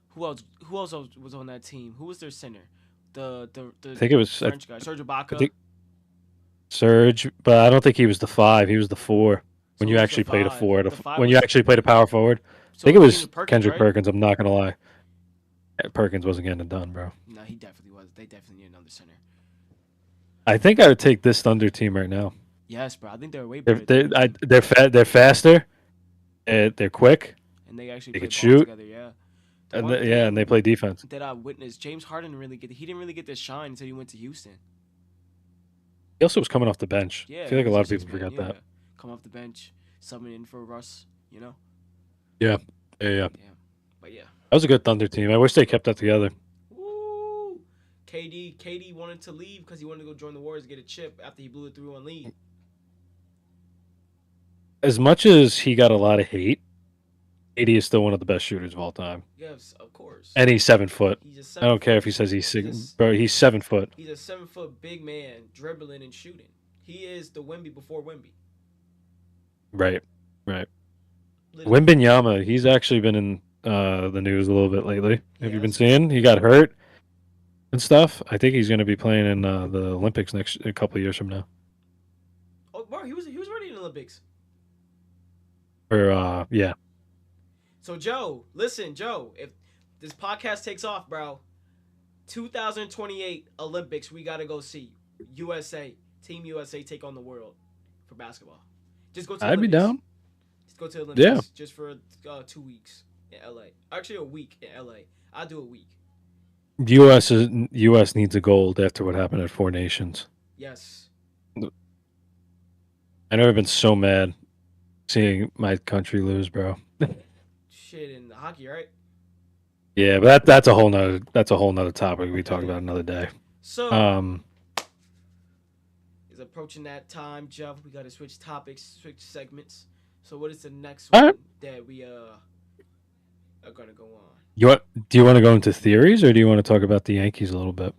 Who else? Who else was on that team? Who was their center? The I think it was French guy, Serge I Ibaka. think Serge, but I don't think he was the 5. He was the 4. So When who you was the actually played a five? forward, The five when you was actually played a power forward, I so think it it was was Kendrick Perkins, Kendrick right? Perkins. I'm not gonna lie, Perkins wasn't getting it done, bro. No, he definitely was. They definitely need another center. I think I would take this Thunder team right now. Yes, bro. I think they're way They're better than your team, they're faster. They're quick. and they actually They play could ball shoot, together. Yeah. The and one yeah, and they thing play defense. that I witnessed, James Harden really get. He didn't really get this shine until he went to Houston. He also was coming off the bench. I Yeah, feel he like a was lot a of people six man. forget Yeah, that. come off the bench, summon in for Russ. You know. Yeah, yeah. Yeah, but yeah. That was a good Thunder team. I wish they kept that together. Woo! KD wanted to leave because he wanted to go join the Warriors, get a chip after he blew a 3-1 lead. As much as he got a lot of hate, AD is still one of the best shooters of all time, Yes, of course. and he's 7 foot. He's a I don't care 7 foot. if he says he's six, He's bro. He's 7 foot. He's a 7 foot big man dribbling and shooting. He is the Wemby before Wemby. Right, right. Literally. Wimbenyama, he's actually been in the news a little bit lately. Have you been Yes. seeing? He got hurt and stuff. I think he's going to be playing in the Olympics a couple of years from now. Oh, bro, he was already in the Olympics. Or yeah, So Joe, listen, Joe, if this podcast takes off, bro, 2028 Olympics, we gotta go see USA, Team USA take on the world for basketball. Just go to the I'd be Olympics. down. Just go to the Olympics. Yeah. Just for 2 weeks in LA. Actually, a week in LA. I'll do a week. US needs a gold after what happened at Four Nations. Yes. I've never been so mad seeing my country lose, bro. Shit in hockey, right? Yeah, but that's a whole nother topic we talk about another day. So is approaching that time, Jeff. We gotta switch topics, switch segments. So what is the next All one right. that we are gonna go on? Do you want to go into theories, or do you want to talk about the Yankees a little bit?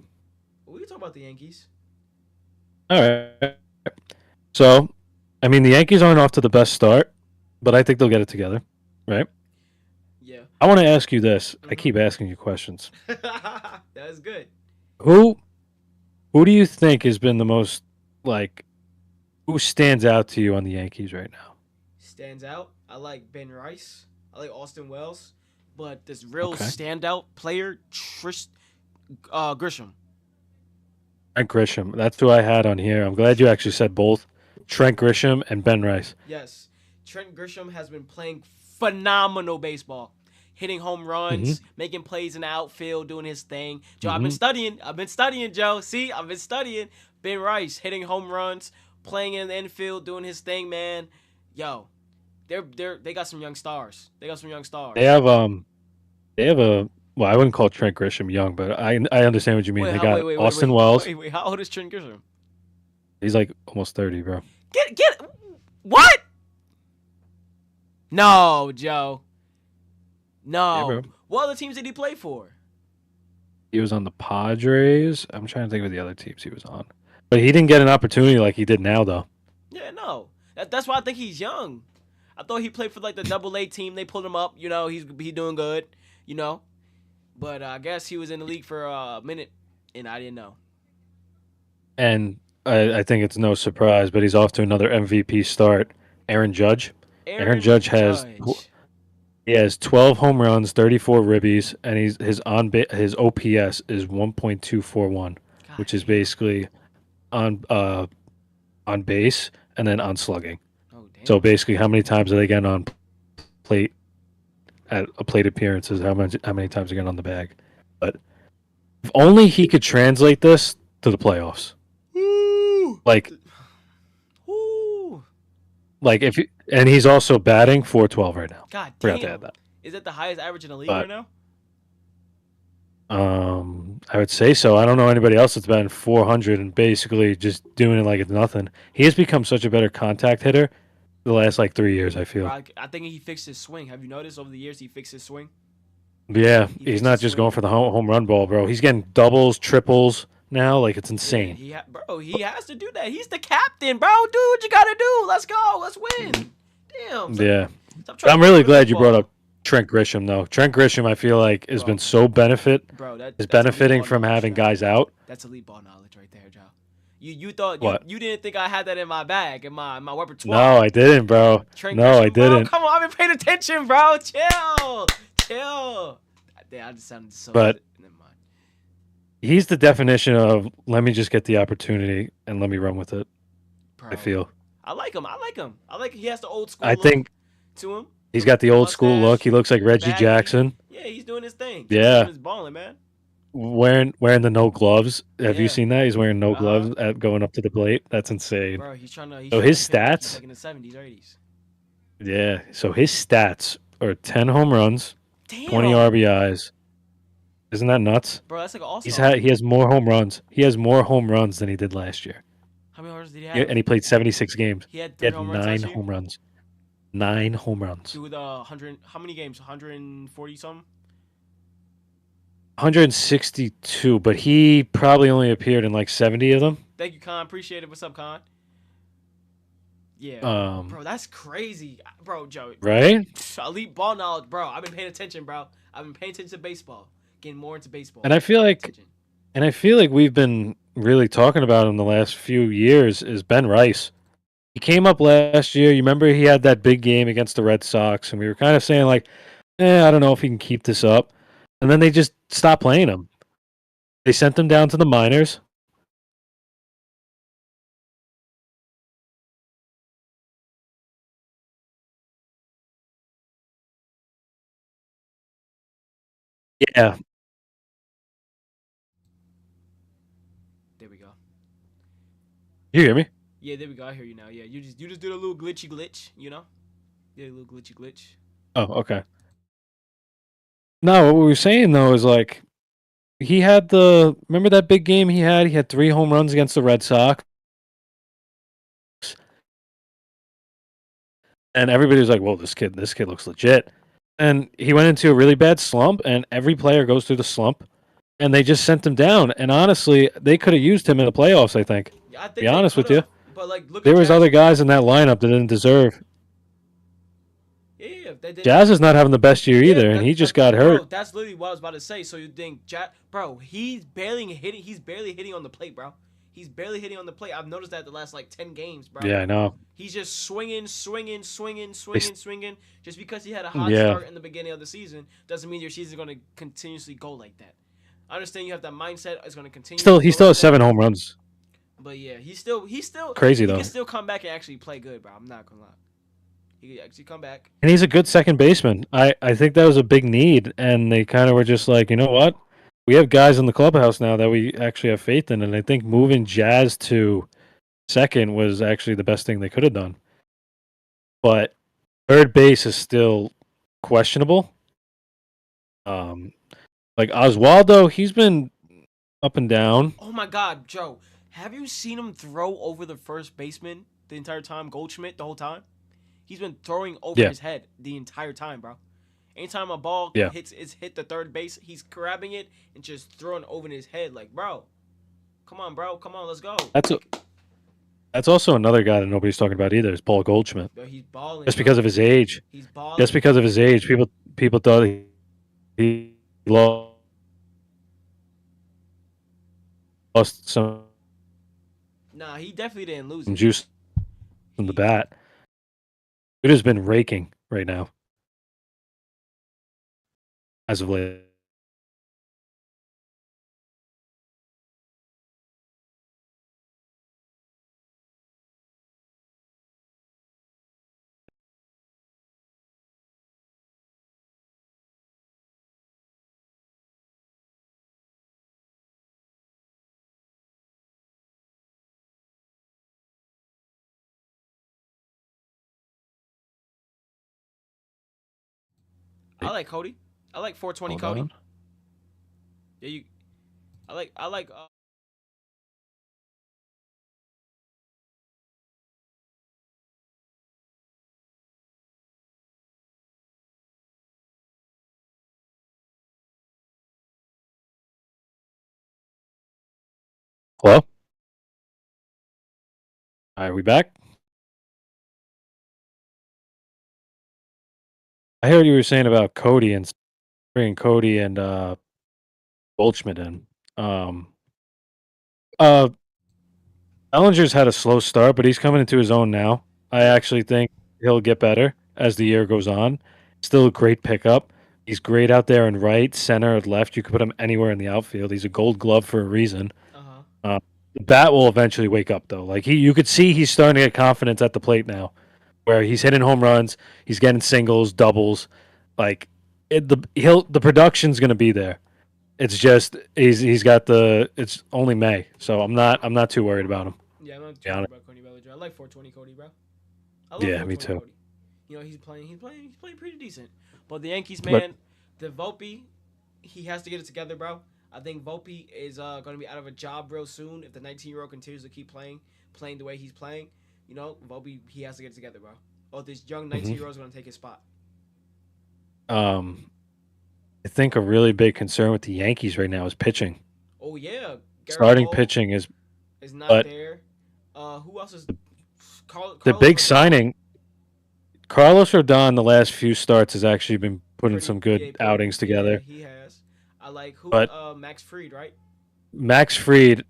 We can talk about the Yankees. All right. So, I mean, the Yankees aren't off to the best start, but I think they'll get it together, right? Yeah. I want to ask you this. I Mhm. keep asking you questions. That is good. Who do you think has been the most like who stands out to you on the Yankees right now? Stands out. I like Ben Rice. I like Austin Wells. But this real Okay. standout player, Grisham. Trent Grisham. That's who I had on here. I'm glad you actually said both. Trent Grisham and Ben Rice. Yes. Trent Grisham has been playing phenomenal baseball. Hitting home runs, making plays in the outfield, doing his thing. Joe, I've been studying. Joe. See, I've been studying. Ben Rice hitting home runs, playing in the infield, doing his thing, man. Yo, they got some young stars. They have a well, I wouldn't call Trent Grisham young, but I understand what you mean. They got Austin Wells. Wait. How old is Trent Grisham? He's like almost 30, bro. Get what? No, Joe. No. Yeah, bro. What other teams did he play for? He was on the Padres. I'm trying to think of the other teams he was on. But he didn't get an opportunity like he did now, though. Yeah, no. That's why I think he's young. I thought he played for like the Double-A team. They pulled him up. You know, he doing good. You know, but I guess he was in the league for a minute, and I didn't know. And I think it's no surprise, but he's off to another MVP start. Aaron Judge. Aaron Judge has 12 home runs, 34 ribbies, and his OPS is 1.241, which is basically on base and then on slugging. Oh, damn. So basically, how many times are they getting on plate at a plate appearances? How many times are they getting on the bag? But if only he could translate this to the playoffs. Woo! Like and he's also batting .412 right now. God Forgot to damn. add that. Is that the highest average in the league But- right now? I would say so. I don't know anybody else that's batting .400 and basically just doing it like it's nothing. He has become such a better contact hitter the last 3 years, I feel. Bro, I think he fixed his swing. Have you noticed over the years he fixed his swing? Yeah, He he's fixed not his just swing. going for the home run ball, bro. He's getting doubles, triples now. Like, it's insane. Yeah, he has to do that. He's the captain, bro. Do what you gotta do. Let's go. Let's win. Damn, Yeah. stop trying to I'm give me really the elite glad you brought up ball, Trent Grisham though. Trent Grisham, I feel like, has been bro. so Bro, is that's elite benefiting ball from knowledge, having Joe. guys out. That's elite ball knowledge right there, Joe. You thought What? you didn't think I had that in my bag, in my repertoire. No, I didn't, bro. Trent No, I Grisham, bro. didn't. Come on, I've been paying attention, bro. Chill, chill. Damn, I just sounded so. But Never mind, he's the definition of let me just get the opportunity and let me run with it. I bro. feel. I like him. I like him. I like he has the old I school look think to him. he's got the old school look. Mustache, He looks like Reggie baggy. Jackson. Yeah, he's doing his thing. Trent Grisham Yeah. is balling, man. Wearing the no gloves. Have you Yeah. seen that? He's wearing no Uh huh. gloves at going up to the plate. That's insane. Bro, he's So trying to his hit like he's stats, like in the 70s or 80s. yeah. So his stats are 10 home runs, 20 Damn, RBIs. Isn't that nuts? bro, that's like an all star. He has more home runs. He has more home runs than he did last year. How many homers did he Yeah, have? and he played 76 games. He had He three had home runs 9 last year. home runs. 9 home runs. Dude, 100. How many games? 140 something. 162, but he probably only appeared in like 70 of them. Thank you, Con. Appreciate it. What's up, Con? Yeah, Um, bro, that's crazy, bro. Joe, right? elite ball knowledge, bro. I've been paying attention, bro. I've been paying attention to baseball, getting more into baseball. And I feel like Attention. we've been really talking about him the last few years is Ben Rice. He came up last year. You remember he had that big game against the Red Sox, and we were kind of saying like, I don't know if he can keep this up. And then they just stopped playing him. They sent him down to the minors. Yeah, There we go. you hear me? Yeah, there we go. I hear you now. Yeah, you just did a little glitchy glitch, you know? Yeah, a little glitchy glitch. Oh, okay. No, what we were saying though is like he had the remember that big game he had? He had 3 home runs against the Red Sox, and everybody was like, "Whoa, this kid looks legit." And he went into a really bad slump, and every player goes through the slump, and they just sent him down. And honestly, they could have used him in the playoffs. I think. Yeah, I Be think they honest could with you, have, but like, look at there was Jazz. other guys in that lineup that didn't deserve. Yeah, they did. Jazz is not having the best year Yeah, either, and he just got bro, hurt. that's literally what I was about to say. So you think, bro, he's barely hitting. He's barely hitting on the plate, bro. He's barely hitting on the plate. I've noticed that the last like 10 games, bro. Yeah, I know. He's just swinging, swinging, swinging, They swinging, swinging. Just because he had a hot Yeah, start in the beginning of the season doesn't mean your season's gonna continuously go like that. I understand you have that mindset. It's gonna continue to he go still like has that. 7 home runs. But yeah, he's still Crazy he can though, still come back and actually play good, bro. I'm not gonna lie. He can actually come back. and he's a good second baseman. I think that was a big need, and they kind of were just like, you know what? We have guys in the clubhouse now that we actually have faith in, and I think moving Jazz to second was actually the best thing they could have done. But third base is still questionable. Um, like Oswaldo, he's been up and down. Oh my God, Joe, have you seen him throw over the first baseman the entire time? Goldschmidt the whole time. He's been throwing over Yeah, his head the entire time, bro. Anytime a ball yeah. hit the third base, he's grabbing it and just throwing over his head. Like, bro, come on, bro, come on, let's go. That's a, Like, that's also another guy that nobody's talking about either. Is Paul Goldschmidt. bro, he's balling, Just because bro. of his age. He's Just balling. because of his age, people thought he lost some Nah, he definitely didn't lose it. juice from the He, bat. It has been raking right now as of late. I like Cody. I like 420 Hold Cody. on. Yeah, you. I like. Hello? All right, we back? I heard you were saying about Cody and bringing Cody and Goldschmidt in. Um, uh, Ellinger's had a slow start, but he's coming into his own now. I Yeah. actually think he'll get better as the year goes on. Still a great pickup. He's great out there in right, center, left. You could put him anywhere in the outfield. He's a Gold Glove for a reason. Uh huh. Uh, the bat will eventually wake up though. Like you could see he's starting to get confidence at the plate now, where he's hitting home runs, he's getting singles, doubles. Like the production's gonna be there. It's just he's got the it's only May, so I'm not too worried about him. To Yeah, I'm not be too worried honest. about Cody Bellinger. I like 420 Cody, bro. I love Yeah, me 420 too. Cody. You know, he's playing pretty decent. But the Yankees, But man, the Volpe, he has to get it together, bro. I think Volpe is going to be out of a job real soon if the 19-year-old continues to keep playing the way he's playing. You know, Volpe, he has to get it together, bro. Or this young mhm. 19-year-old is going to take his spot. um, I think a really big concern with the Yankees right now is pitching. Oh yeah, Garrett Starting Cole pitching is, is not but there. Who else is the Carlos big Rodon? signing, Carlos Rodon, the last few starts has actually been putting Pretty some yeah, good putting outings yeah, together. he has. I like who But Max Fried, right? Max Fried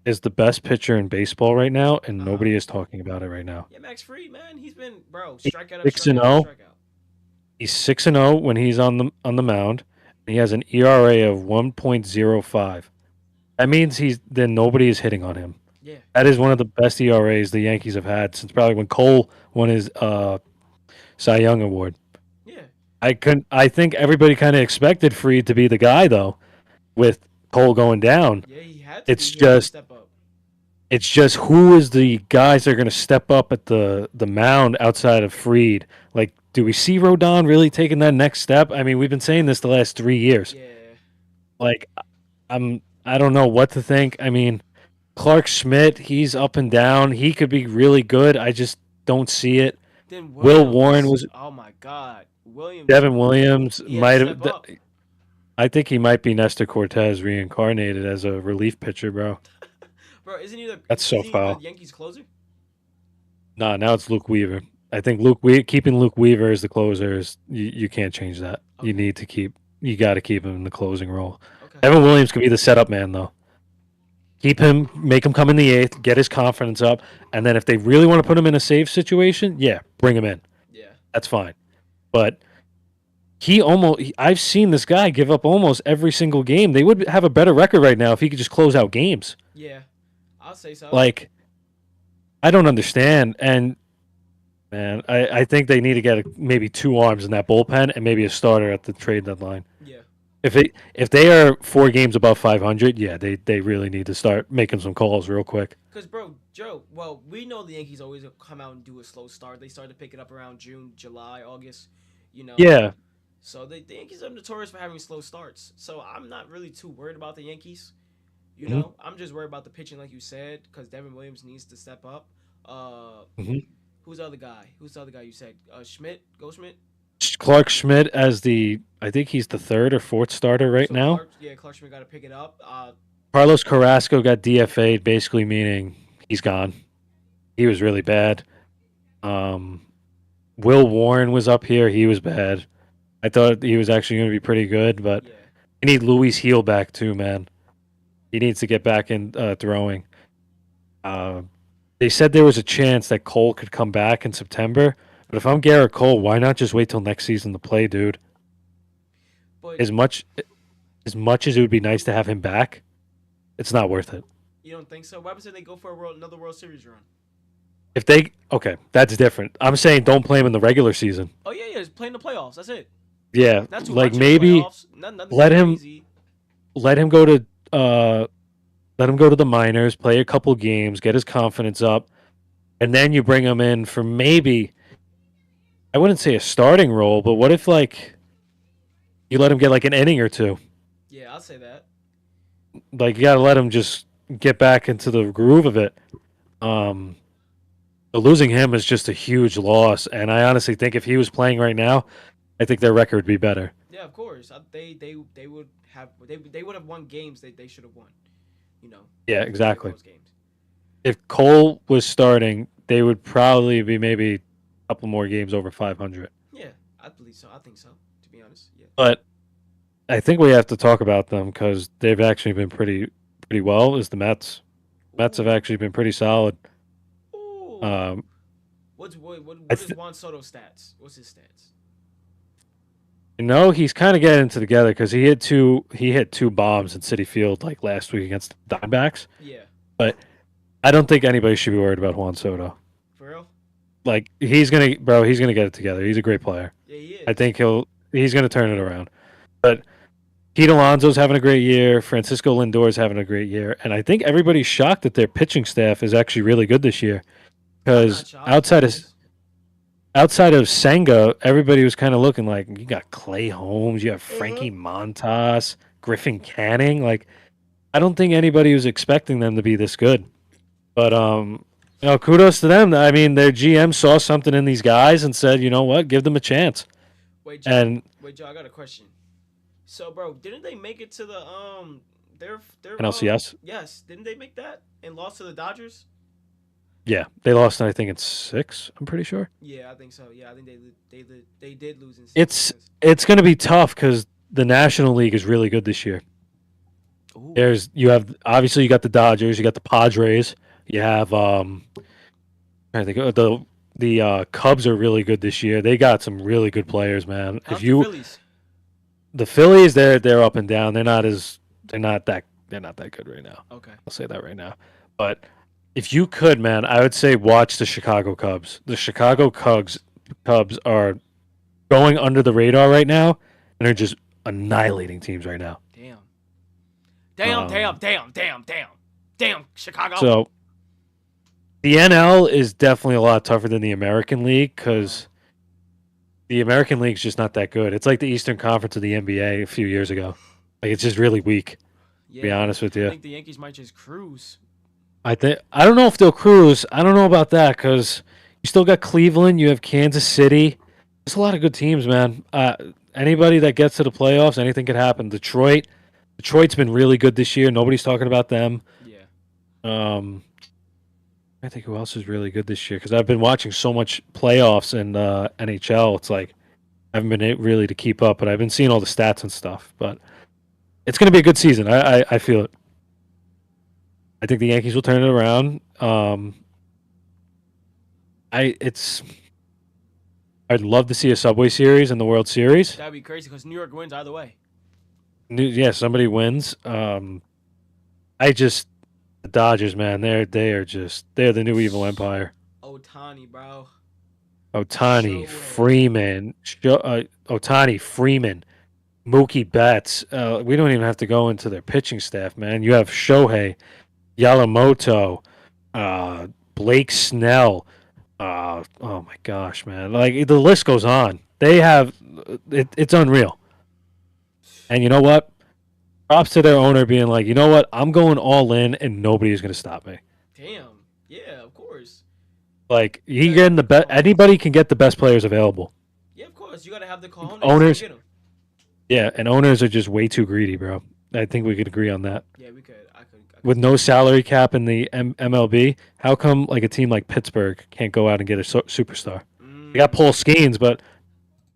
is the best pitcher in baseball right now, and Uh huh. nobody is talking about it right now. Yeah, Max Fried, man, he's been bro He's strikeout after six and strikeout after zero. strikeout. He's 6-0 when he's on the mound. He has an ERA of 1.05. That means he's then nobody is hitting on him. Yeah, That is one of the best ERAs the Yankees have had since probably when Cole won his Cy Young award. yeah, I think everybody kind of expected Fried to be the guy though, with Cole going down. yeah. He had to be. It's He had to just step up. it's just who is the guys that are going to step up at the mound outside of Fried? Like, do we see Rodon really taking that next step? I mean, we've been saying this the last 3 years. Yeah. Like, I don't know what to think. I mean, Clark Schmidt, he's up and down. He could be really good. I just don't see it. Then Will Warren Williams. was Oh my God, Williams. Devin Williams He had to might step have. up. I think he might be Nestor Cortez reincarnated as a relief pitcher, bro. Bro, That's so isn't he the foul. Yankees closer? Nah, now it's Luke Weaver. I think keeping Luke Weaver as the closer is you can't change that. You Okay. need to keep you got to keep him in the closing role. Okay. Evan Williams could be the setup man though. Keep him, make him come in the eighth, get his confidence up, and then if they really want to put him in a save situation, yeah, bring him in. Yeah. That's fine. But I've seen this guy give up almost every single game. They would have a better record right now if he could just close out games. Yeah. I'll say so. Like I don't understand. And man, I think they need to get maybe two arms in that bullpen and maybe a starter at the trade deadline. Yeah. If they are 4 games above 500, yeah, they really need to start making some calls real quick. Cause bro, Joe, well, we know the Yankees always come out and do a slow start. They start to pick it up around June, July, August. You know, Yeah. so the Yankees are notorious for having slow starts. So I'm not really too worried about the Yankees. You hmm know, I'm just worried about the pitching, like you said, because Devin Williams needs to step up. Uh, hmm who's the other guy? Who's the other guy you said? Schmidt, Goldschmidt. Clark Schmidt as I think he's the third or fourth starter right So now. Clark Schmidt got to pick it up. Carlos Carrasco got DFA'd, basically meaning he's gone. He was really bad. Um, Will Warren was up here. He was bad. I thought he was actually going to be pretty good, but Yeah, we need Luis Heel back too, man. He needs to get back in throwing. Uh, they said there was a chance that Cole could come back in September, but if I'm Garrett Cole, why not just wait till next season to play, dude? but As much as it would be nice to have him back, it's not worth it. you don't think so? What happens if they go for another World Series run? If they okay, that's different. I'm saying don't play him in the regular season. Oh yeah, just playing the playoffs. That's it. Yeah, Not too like much in the maybe playoffs. Nothing too let him crazy. let him go to uh let him go to the minors, play a couple games, get his confidence up, and then you bring him in for maybe I wouldn't say a starting role, but what if like you let him get like an inning or two? Yeah, I'll say that. Like you gotta let him just get back into the groove of it. Um but losing him is just a huge loss, and I honestly think if he was playing right now, I think their record would be better. Yeah, of course. They would have they would have won games they should have won. You know, Yeah, it was very exactly. close games. If Cole was starting, they would probably be maybe a couple more games over 500. Yeah, I believe so. I think so. To be honest, yeah. but I think we have to talk about them because they've actually been pretty well. Is the Mets? Mets have Ooh, actually been pretty solid. ooh. Um, I What is Juan Soto's stats? What's his stats? he's kind of getting to together because he hit two bombs in City Field like last week against the Diamondbacks. Yeah, But I don't think anybody should be worried about Juan Soto. for real. Like he's gonna get it together. He's a great player. Yeah, he I is. think he's gonna turn it around. But Pete Alonso's having a great year. Francisco Lindor's having a great year, and I think everybody's shocked that their pitching staff is actually really good this year. I'm Because not shocked, to be honest. outside of Senga, everybody was kind of looking like you got Clay Holmes, you have Uh-huh. Frankie Montas, Griffin Canning. Like I don't think anybody was expecting them to be this good. But kudos to them. I mean, their GM saw something in these guys and said, you know what, give them a chance. Wait, Joe. And Wait, Joe. I got a question. So, bro, didn't they make it to the their NLCS, yes? Didn't they make that and lost to the Dodgers? yeah, they lost. I think it's six. I'm pretty sure. Yeah, I think so. Yeah, I think they did lose in six It's games. it's going to be tough because the National League is really good this year. Ooh. There's you have obviously you got the Dodgers, you got the Padres, you have I think the Cubs are really good this year. They got some really good players, man. If How's the you Phillies? the Phillies, they're up and down. They're not that good right now. Okay. I'll say that right now. But if you could, man, I would say watch the Chicago Cubs. The Chicago Cubs are going under the radar right now, and they're just annihilating teams right now. Damn. Damn. Damn. Um, Damn. Damn. Damn. Damn. Chicago. so the NL is definitely a lot tougher than the American League because the American League's just not that good. It's like the Eastern Conference of the NBA a few years ago. Like it's just really weak. To be Yeah, honest with I you, think the Yankees might just cruise. I don't know if they'll cruise. I don't know about that because you still got Cleveland. You have Kansas City. There's a lot of good teams, man. Anybody that gets to the playoffs, anything could happen. Detroit's been really good this year. Nobody's talking about them. Yeah. Um, I think who else is really good this year because I've been watching so much playoffs and NHL. It's like I haven't been really to keep up, but I've been seeing all the stats and stuff. But it's going to be a good season. I feel it. I think the Yankees will turn it around. I it's I'd love to see a Subway Series in the World Series. That'd be crazy because New York wins either way. Yeah, somebody wins. I just the Dodgers, man. They're the new evil empire. Otani, bro. Otani, Shohei. Otani, Freeman, Mookie Betts. We don't even have to go into their pitching staff, man. You have Shohei, Yamamoto, Blake Snell. Oh my gosh, man! Like the list goes on. It's unreal. And you know what? Props to their owner being like, you know what? I'm going all in, and nobody's gonna stop me. Damn. Yeah, of course. Like You he gotta getting have the the best. cojones. Anybody can get the best players available. Yeah, of course. You gotta have the cojones to go Owners, get them. yeah, and owners are just way too greedy, bro. I think we could agree on that. Yeah, we could. I could With say no that. salary cap in the MLB, how come like a team like Pittsburgh can't go out and get a superstar? They got Mm, Paul Skeens, but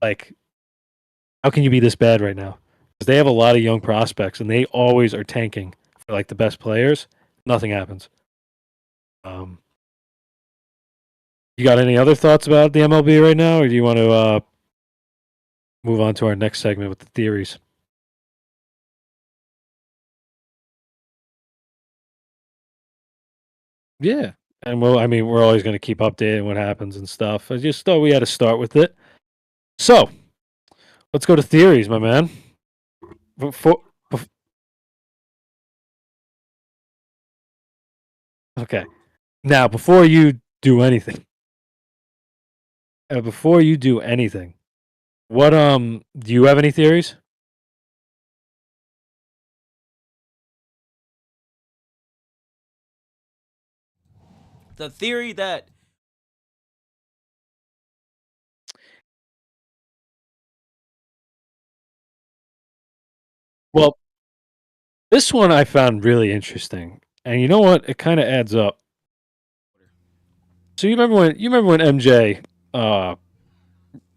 like, how can you be this bad right now? Because they have a lot of young prospects, and they always are tanking for like the best players. Nothing happens. Um, you got any other thoughts about the MLB right now, or do you want to move on to our next segment with the theories? Yeah, and well, I mean, we're always going to keep updating what happens and stuff. I just thought we had to start with it. So let's go to theories, my man. Before, bef- okay, now before you do anything, what do you have any theories? the theory that Well, this one I found really interesting, and you know what? It kind of adds up. So you remember when MJ uh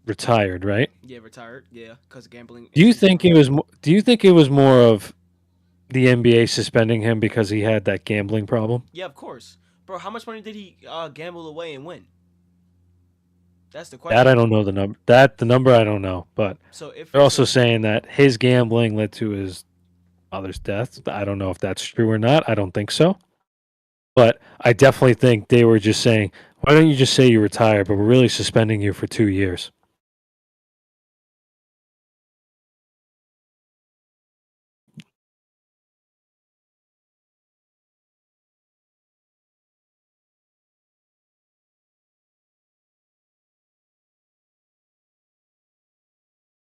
retired, right? Yeah, retired. Yeah, because of gambling Do you issues. think it was? Do you think it was more of the NBA suspending him because he had that gambling problem? Yeah, of course, bro. How much money did he gamble away and win? That's the That I question. don't know the number. That the number I don't know, but So if they're also so, saying that his gambling led to his father's death. I don't know if that's true or not. I don't think so. But I definitely think they were just saying, why don't you just say you retire, but we're really suspending you for 2 years?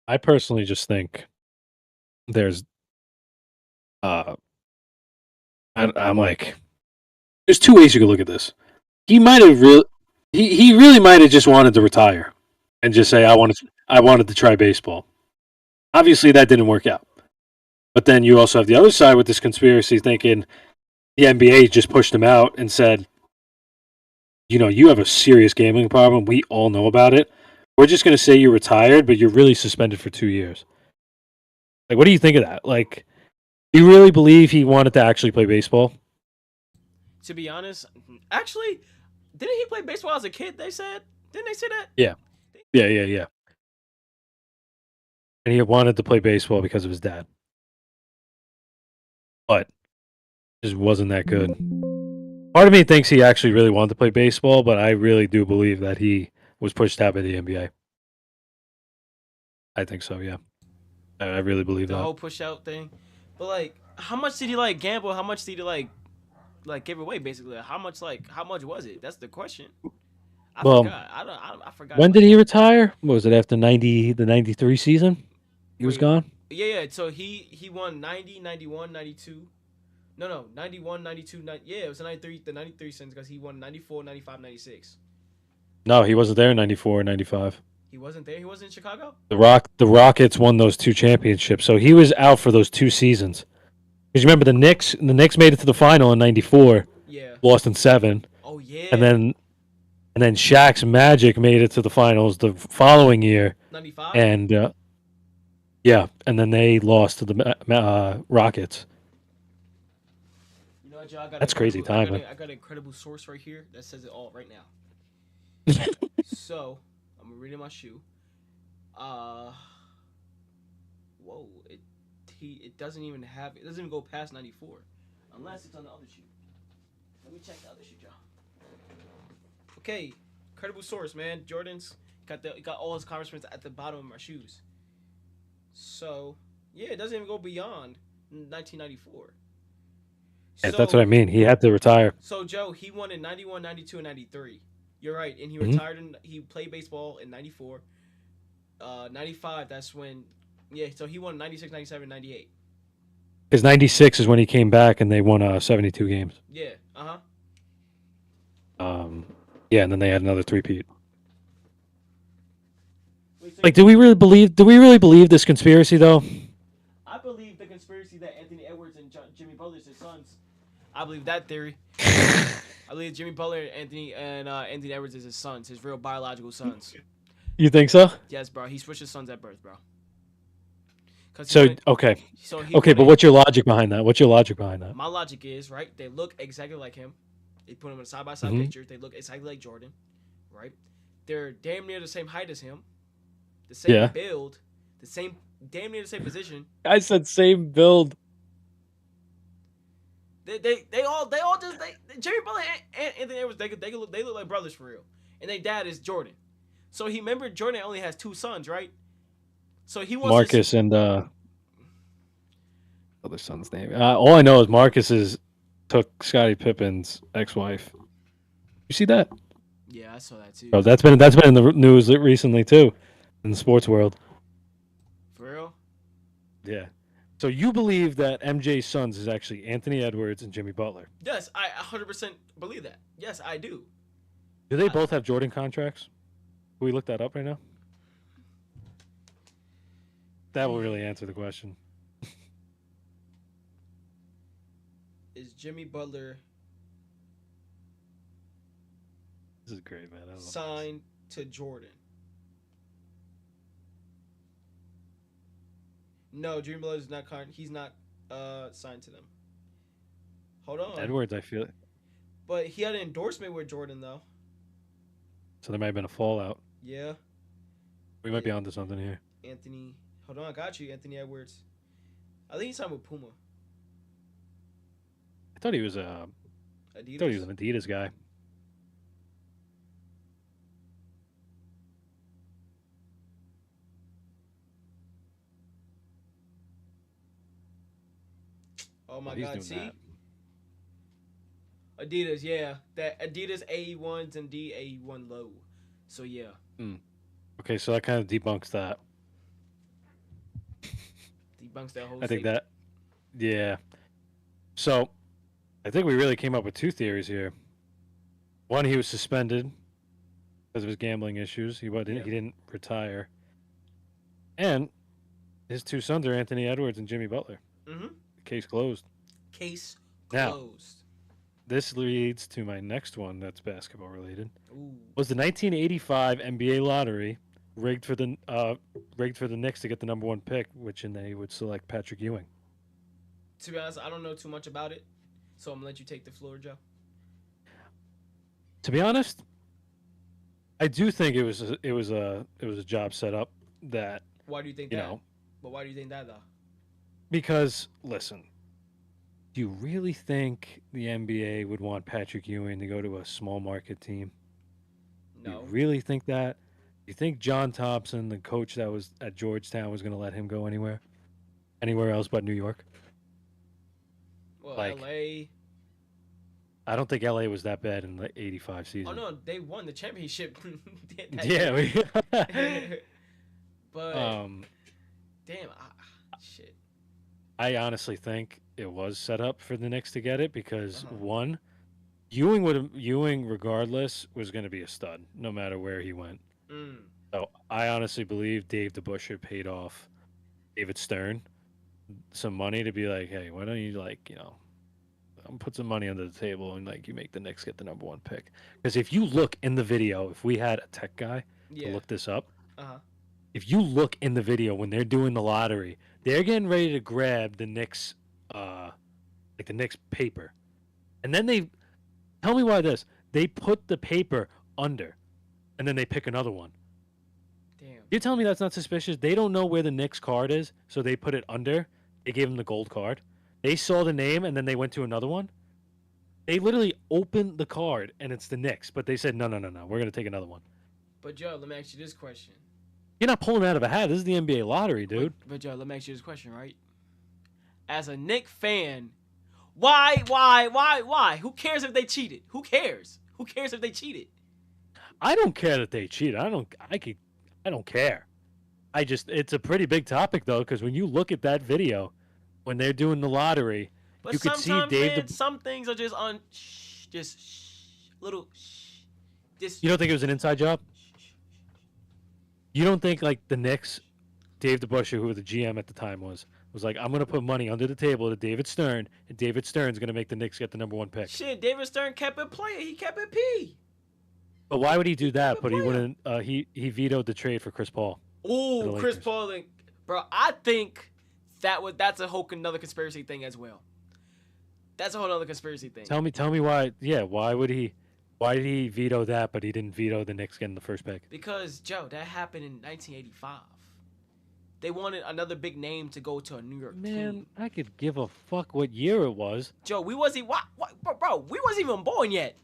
I personally just think there's, uh, I'm like, there's two ways you could look at this. He might have really, he really might have just wanted to retire and just say, I wanted to try baseball. Obviously, that didn't work out. But then you also have the other side with this conspiracy thinking the NBA just pushed him out and said, you have a serious gambling problem. We all know about it. We're just going to say you're retired, but you're really suspended for 2 years. Like, what do you think of that? Like, do you really believe he wanted to actually play baseball? to be honest, actually, didn't he play baseball as a kid? They said, didn't they say that? Yeah. Yeah. And he wanted to play baseball because of his dad, but just wasn't that good. Part of me thinks he actually really wanted to play baseball, but I really do believe that he was pushed out by the NBA. I think so, yeah. I really believe The that. whole push out thing. But like, how much did he like gamble? How much did he like give away? Basically, how much was it? That's the question. I Well, forgot. I forgot when like did he retire? What was it after the 93 season? He was wait. gone? Yeah. So he won 90, 91, 92. No, 91, 92, 90, yeah, it was the 93 cents because he won 94, 95, 96. No, he wasn't there in 94 or 95. He wasn't there. He wasn't in Chicago. The Rockets won those two championships, so he was out for those 2 seasons. Because you remember the Knicks made it to the final in '94, Yeah. lost in seven, Oh and yeah. then Shaq's Magic made it to the finals the following year, 95. and yeah, and then they lost to the Rockets. You know what, Joe? I got an That's crazy incredible. I got timing. a, I got an incredible source right here that says it all right now. So I'm reading my shoe. Uh, whoa! It doesn't even have. It doesn't even go past 94, unless it's on the other shoe. Let me check the other shoe, Joe. Okay, incredible source, man. Jordan's got all his accomplishments at the bottom of my shoes. So yeah, it doesn't even go beyond 1994. Yeah, that's what I So mean. He had to retire. so Joe, he won in 91, 92, and 93. You're right, and he Mm-hmm. retired and he played baseball in 94. 95, that's when yeah, so he won 96, 97, 98. Because '96 is when he came back and they won 72 games. Yeah, uh-huh. Um, yeah, and then they had another three-peat. Wait, so Like, do we really believe? Do we really believe this conspiracy though? I believe the conspiracy that Anthony Edwards and Jimmy Butler's his sons. I believe that theory. I believe Jimmy Butler and Anthony Edwards is his sons, his real biological sons. You think so? Yes, bro. He switched his sons at birth, bro. Cause he So wanted. okay, So he okay, but wanted. what's your logic behind that? What's your logic behind that? My logic is right. They look exactly like him. They put him in a side by side Hmm. picture. They look exactly like Jordan, right? They're damn near the same height as him, the same Yeah, build, the same damn near the same position. I said same build. They all just Jimmy Butler and Anthony Edwards they look like brothers for real, and their dad is Jordan. So he remember Jordan only has two sons, right? So he wants his Marcus and other son's name. All I know is Marcus is took Scottie Pippen's ex-wife. You see that? yeah, I saw that too. Bro, that's been in the news recently too, in the sports world. For real? Yeah. So you believe that MJ's sons is actually Anthony Edwards and Jimmy Butler? Yes, I 100% believe that. Yes, I do. Do they I, both have Jordan contracts? Can we look that up right now? That will really answer the question. is Jimmy Butler This is great, man. I love this. signed to Jordan? No, Dream Blood is not current. He's not signed to them. Hold on. Edwards, I feel. But he had an endorsement with Jordan though. So there might have been a fallout. Yeah. We might be onto something here. Anthony. Hold on, I got you, Anthony Edwards. I think he signed with Puma. I thought he was Adidas. I thought he was an Adidas guy. Oh my He's God! doing See, that. Adidas, yeah, that Adidas AE1s and DA1 low. So yeah. Okay, so that kind of debunks that. Debunks that whole. I think that. Yeah. So, I think we really came up with two theories here. One, he was suspended because of his gambling issues. He didn't retire. And his two sons are Anthony Edwards and Jimmy Butler. Mm-hmm. Case closed. Case Now, closed. this leads to my next one that's basketball related. Ooh. Was the 1985 NBA lottery rigged for the Knicks to get the number one pick, which they would select Patrick Ewing? To be honest, I don't know too much about it, so I'm gonna let you take the floor, Joe. To be honest, I do think it was a job set up that Why do you think you that? know But why do you think that though? because listen, do you really think the NBA would want Patrick Ewing to go to a small market team? Do No. you really think that? Do you think John Thompson, the coach that was at Georgetown, was going to let him go anywhere else but New York? Well, like- LA. I don't think LA was that bad in the '85 season. Oh no, they won the championship. that Yeah, year. But damn, shit. I honestly think it was set up for the Knicks to get it because Uh-huh. one, Ewing regardless was going to be a stud no matter where he went. Mm. So I honestly believe Dave DeBusschere paid off David Stern some money to be like, hey, why don't you put some money under the table and you make the Knicks get the number one pick. Because if you look in the video, if we had a tech guy Yeah. to look this up, Uh-huh. if you look in the video when they're doing the lottery, they're getting ready to grab the Knicks, the Knicks paper, and then they tell me why they put the paper under, and then they pick another one. Damn. You're telling me that's not suspicious? They don't know where the Knicks card is, so they put it under. They gave him the gold card. They saw the name, and then they went to another one. They literally opened the card, and it's the Knicks, but they said, no, we're going to take another one. But Joe, let me ask you this question. You're not pulling out of a hat. This is the NBA lottery, dude. But Joe, let me ask you this question, right? As a Knicks fan, why? Who cares if they cheated? Who cares? Who cares if they cheated? I don't care that they cheated. I don't care. It's a pretty big topic though, because when you look at that video, when they're doing the lottery, But you could see sometimes, Dave. man, some things are just little. Just. You don't think it was an inside job? You don't think the Knicks, Dave DeBusschere, who the GM at the time was like, I'm gonna put money under the table to David Stern, and David Stern's gonna make the Knicks get the number one pick. Shit, David Stern kept it player. He kept it P. But why would he do that? Good But he player. wouldn't. He vetoed the trade for Chris Paul. Ooh, the Chris Lakers. Paul, bro. I think that's a whole another conspiracy thing as well. That's a whole other conspiracy thing. Tell me why? Yeah, why would he? Why did he veto that, but he didn't veto the Knicks getting the first pick? Because Joe, that happened in 1985. They wanted another big name to go to a New York Man, team. I could give a fuck what year it was. Joe, we wasn't what, bro. We wasn't even born yet,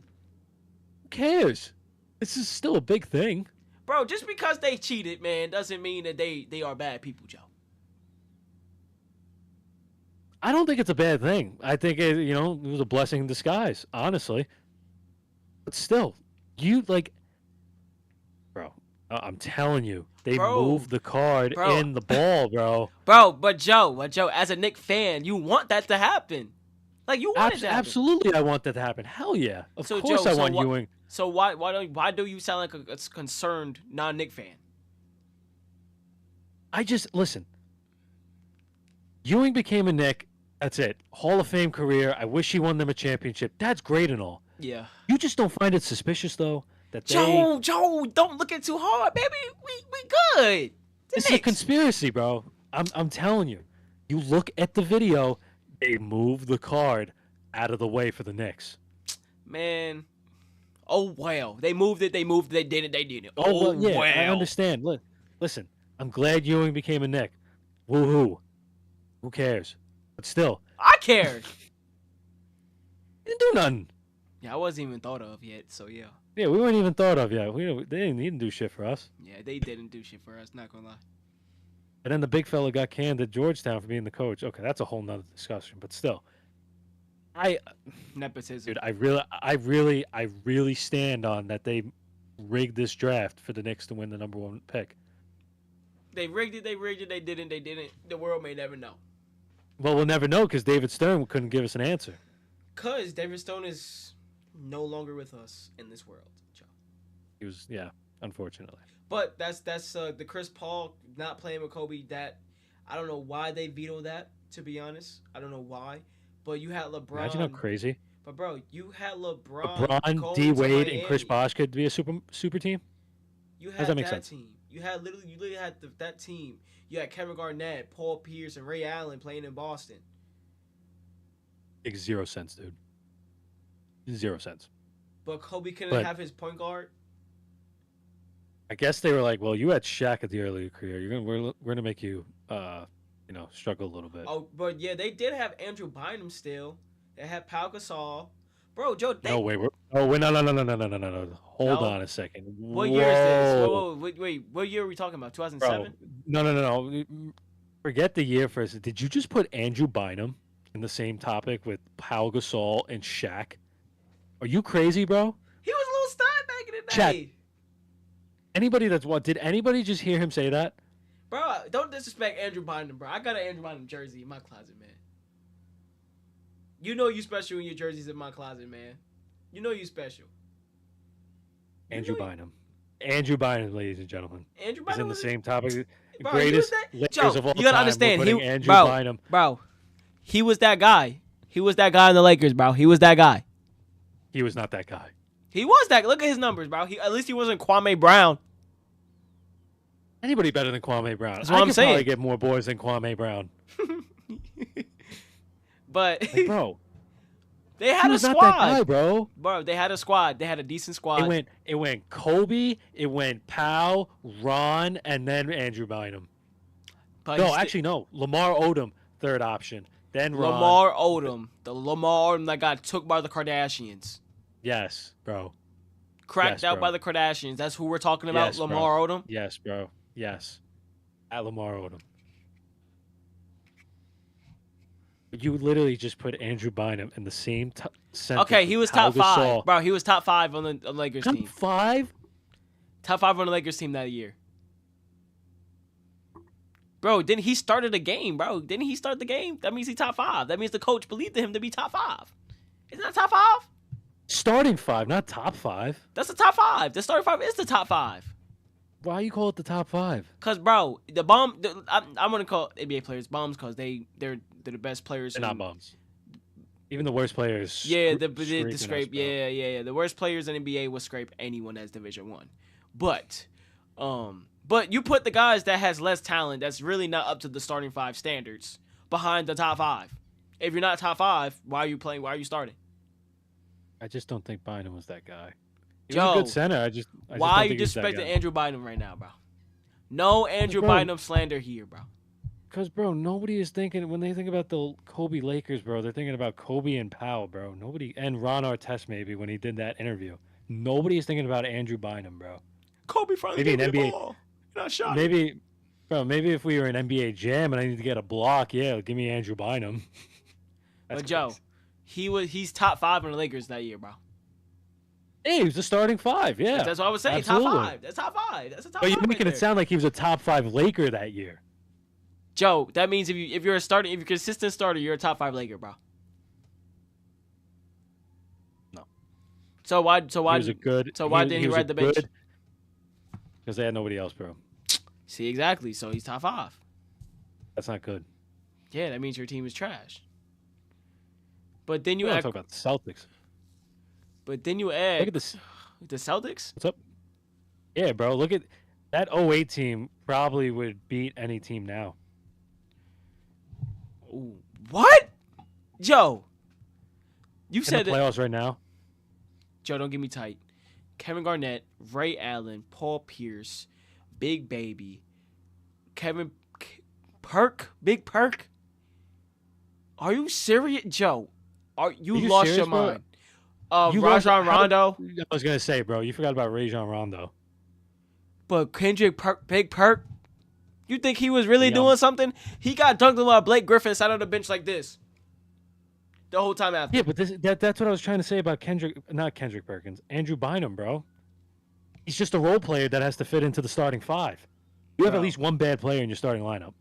Who cares? This is still a big thing. bro. Just because they cheated, man, doesn't mean that they are bad people, Joe. I don't think it's a bad thing. I think it was a blessing in disguise, honestly. But still, bro. I'm telling you, they Bro. moved the card Bro. in the ball, bro. But Joe, as a Knicks fan, you want that to happen. You want it to happen. Absolutely, I want that to happen. Hell yeah, of So, course Joe, I so want what- Ewing. So why do you sound like a concerned non-Knicks fan? Listen. Ewing became a Knick. That's it. Hall of Fame career. I wish he won them a championship. That's great and all. Yeah. You just don't find it suspicious though that they. Joe, don't look it too hard, baby. We good. The It's a Knicks. conspiracy, bro. I'm telling you. You look at the video, they move the card out of the way for the Knicks. Man. Oh well. They moved it. They moved it. They did it. They did it. Oh Oh well, yeah, I well. understand. Look, listen, I'm glad Ewing became a Knick. Woohoo! Who cares? But still, I cared. he didn't do nothing. Yeah, I wasn't even thought of yet. So yeah. Yeah, we weren't even thought of yet. He didn't do shit for us. Yeah, they didn't do shit for us. Not gonna lie. And then the big fella got canned at Georgetown for being the coach. Okay, that's a whole nother discussion. But still, I, Nepotism. dude, I really stand on that they rigged this draft for the Knicks to win the #1 pick. They rigged it. They rigged it. They didn't. They didn't. The world may never know. Well, we'll never know because David Stern couldn't give us an answer. Cause David Stone is no longer with us in this world, Joe. He was, yeah, unfortunately. But that's the Chris Paul not playing with Kobe. That I don't know why they vetoed that. To be honest, I don't know why. But you had LeBron. Imagine how crazy. But bro, you had LeBron, LeBron, D Wade, and Chris Bosh could be a super team. You had How does that make sense? team. You literally had that team. You had Kevin Garnett, Paul Pierce, and Ray Allen playing in Boston. Makes 0 sense, dude. 0 sense. But Kobe couldn't have his point guard. I guess they were like, "Well, you had Shaq at the early career. We're gonna make you, struggle a little bit." Oh, but yeah, they did have Andrew Bynum still. They had Pau Gasol. Bro, Joe. No, wait. No. Hold on a second. What year is this? Whoa, wait. What year are we talking about? 2007? No. Forget the year first. Did you just put Andrew Bynum in the same topic with Pau Gasol and Shaq? Are you crazy, bro? He was a little stud back in the day. Chat. Anybody did anybody just hear him say that? Bro, don't disrespect Andrew Bynum, bro. I got an Andrew Bynum jersey in my closet, man. You know you special when your jersey's in my closet, man. You know you special. Andrew Bynum. Andrew Bynum, ladies and gentlemen. Andrew Bynum is in the same topic. Bro, Greatest Lakers of all time. You gotta understand. Andrew Bynum. Bro, he was that guy. He was that guy in the Lakers, bro. He was that guy. He was not that guy. He was that. Look at his numbers, bro. At least he wasn't Kwame Brown. Anybody better than Kwame Brown? That's what I'm saying. I could probably get more boys than Kwame Brown. But like, bro, they had a squad, not that guy, bro. Bro, they had a squad. They had a decent squad. It went Kobe, it went Powell, Ron, and then Andrew Bynum. But no, actually, no. Lamar Odom, third option. Then Ron. Lamar Odom, the Lamar Odom that got took by the Kardashians. Yes, bro. Cracked out by the Kardashians. That's who we're talking about, yes, Lamar Odom? Yes, bro. Yes. At Lamar Odom. You literally just put Andrew Bynum in the same sentence. Okay, he was top 5. Bro, he was top 5 on the Lakers team. Top 5? Top 5 on the Lakers team that year. Bro, didn't he started a game, bro? Didn't he start the game? That means he's top 5. That means the coach believed in him to be top 5. Isn't that top 5? Starting 5, not top 5. That's the top 5. The starting 5 is the top 5. Why you call it the top 5? Cause, bro, I'm gonna call NBA players bums because they're the best players. They're not bums. Even the worst players. Yeah, the scrape. Yeah. The worst players in NBA will scrape anyone as Division 1. But you put the guys that has less talent, that's really not up to the starting 5 standards, behind the top 5. If you're not top 5, why are you playing? Why are you starting? I just don't think Bynum was that guy. He was a good center. Why are you disrespecting Andrew Bynum right now, bro? No Andrew Bynum slander here, bro. Because, bro, nobody is thinking, when they think about the Kobe Lakers, bro, they're thinking about Kobe and Powell, bro. And Ron Artest, maybe, when he did that interview. Nobody is thinking about Andrew Bynum, bro. Kobe finally gave me the ball. Not shot. Maybe if we were an NBA Jam and I need to get a block, yeah, give me Andrew Bynum. But, Joe, he's top 5 on the Lakers that year, bro. Hey, he was the starting 5, yeah. That's what I was saying. Absolutely. Top 5. That's top 5. That's a top 5. But you're making it sound like he was a top 5 Laker that year. Joe, that means if you're a consistent starter, you're a top 5 Laker, bro. No. So why didn't he ride the bench? Because they had nobody else, bro. See, exactly. So he's top 5. That's not good. Yeah, that means your team is trash. But then you talk about the Celtics. But then you add look at this. The Celtics? What's up? Yeah, bro. Look at that 08 team. Probably would beat any team now. Ooh, what? Joe, you In the said that. playoffs right now. Joe, don't get me tight. Kevin Garnett, Ray Allen, Paul Pierce, Big Baby, Kevin Perk, Big Perk. Are you serious, Joe? You Are you lost your serious, bro? mind? You lost. Rajon Rondo, I was gonna say, bro, you forgot about Rajon Rondo. but Kendrick Perk, Big Perk. You think he was really Yeah, doing something? He got dunked on by Blake Griffin, sat on the bench like this the whole time after. yeah, but that's what I was trying to say about not Kendrick Perkins, Andrew Bynum, bro. He's just a role player that has to fit into the starting five. You have at Bro. least one bad player in your starting lineup.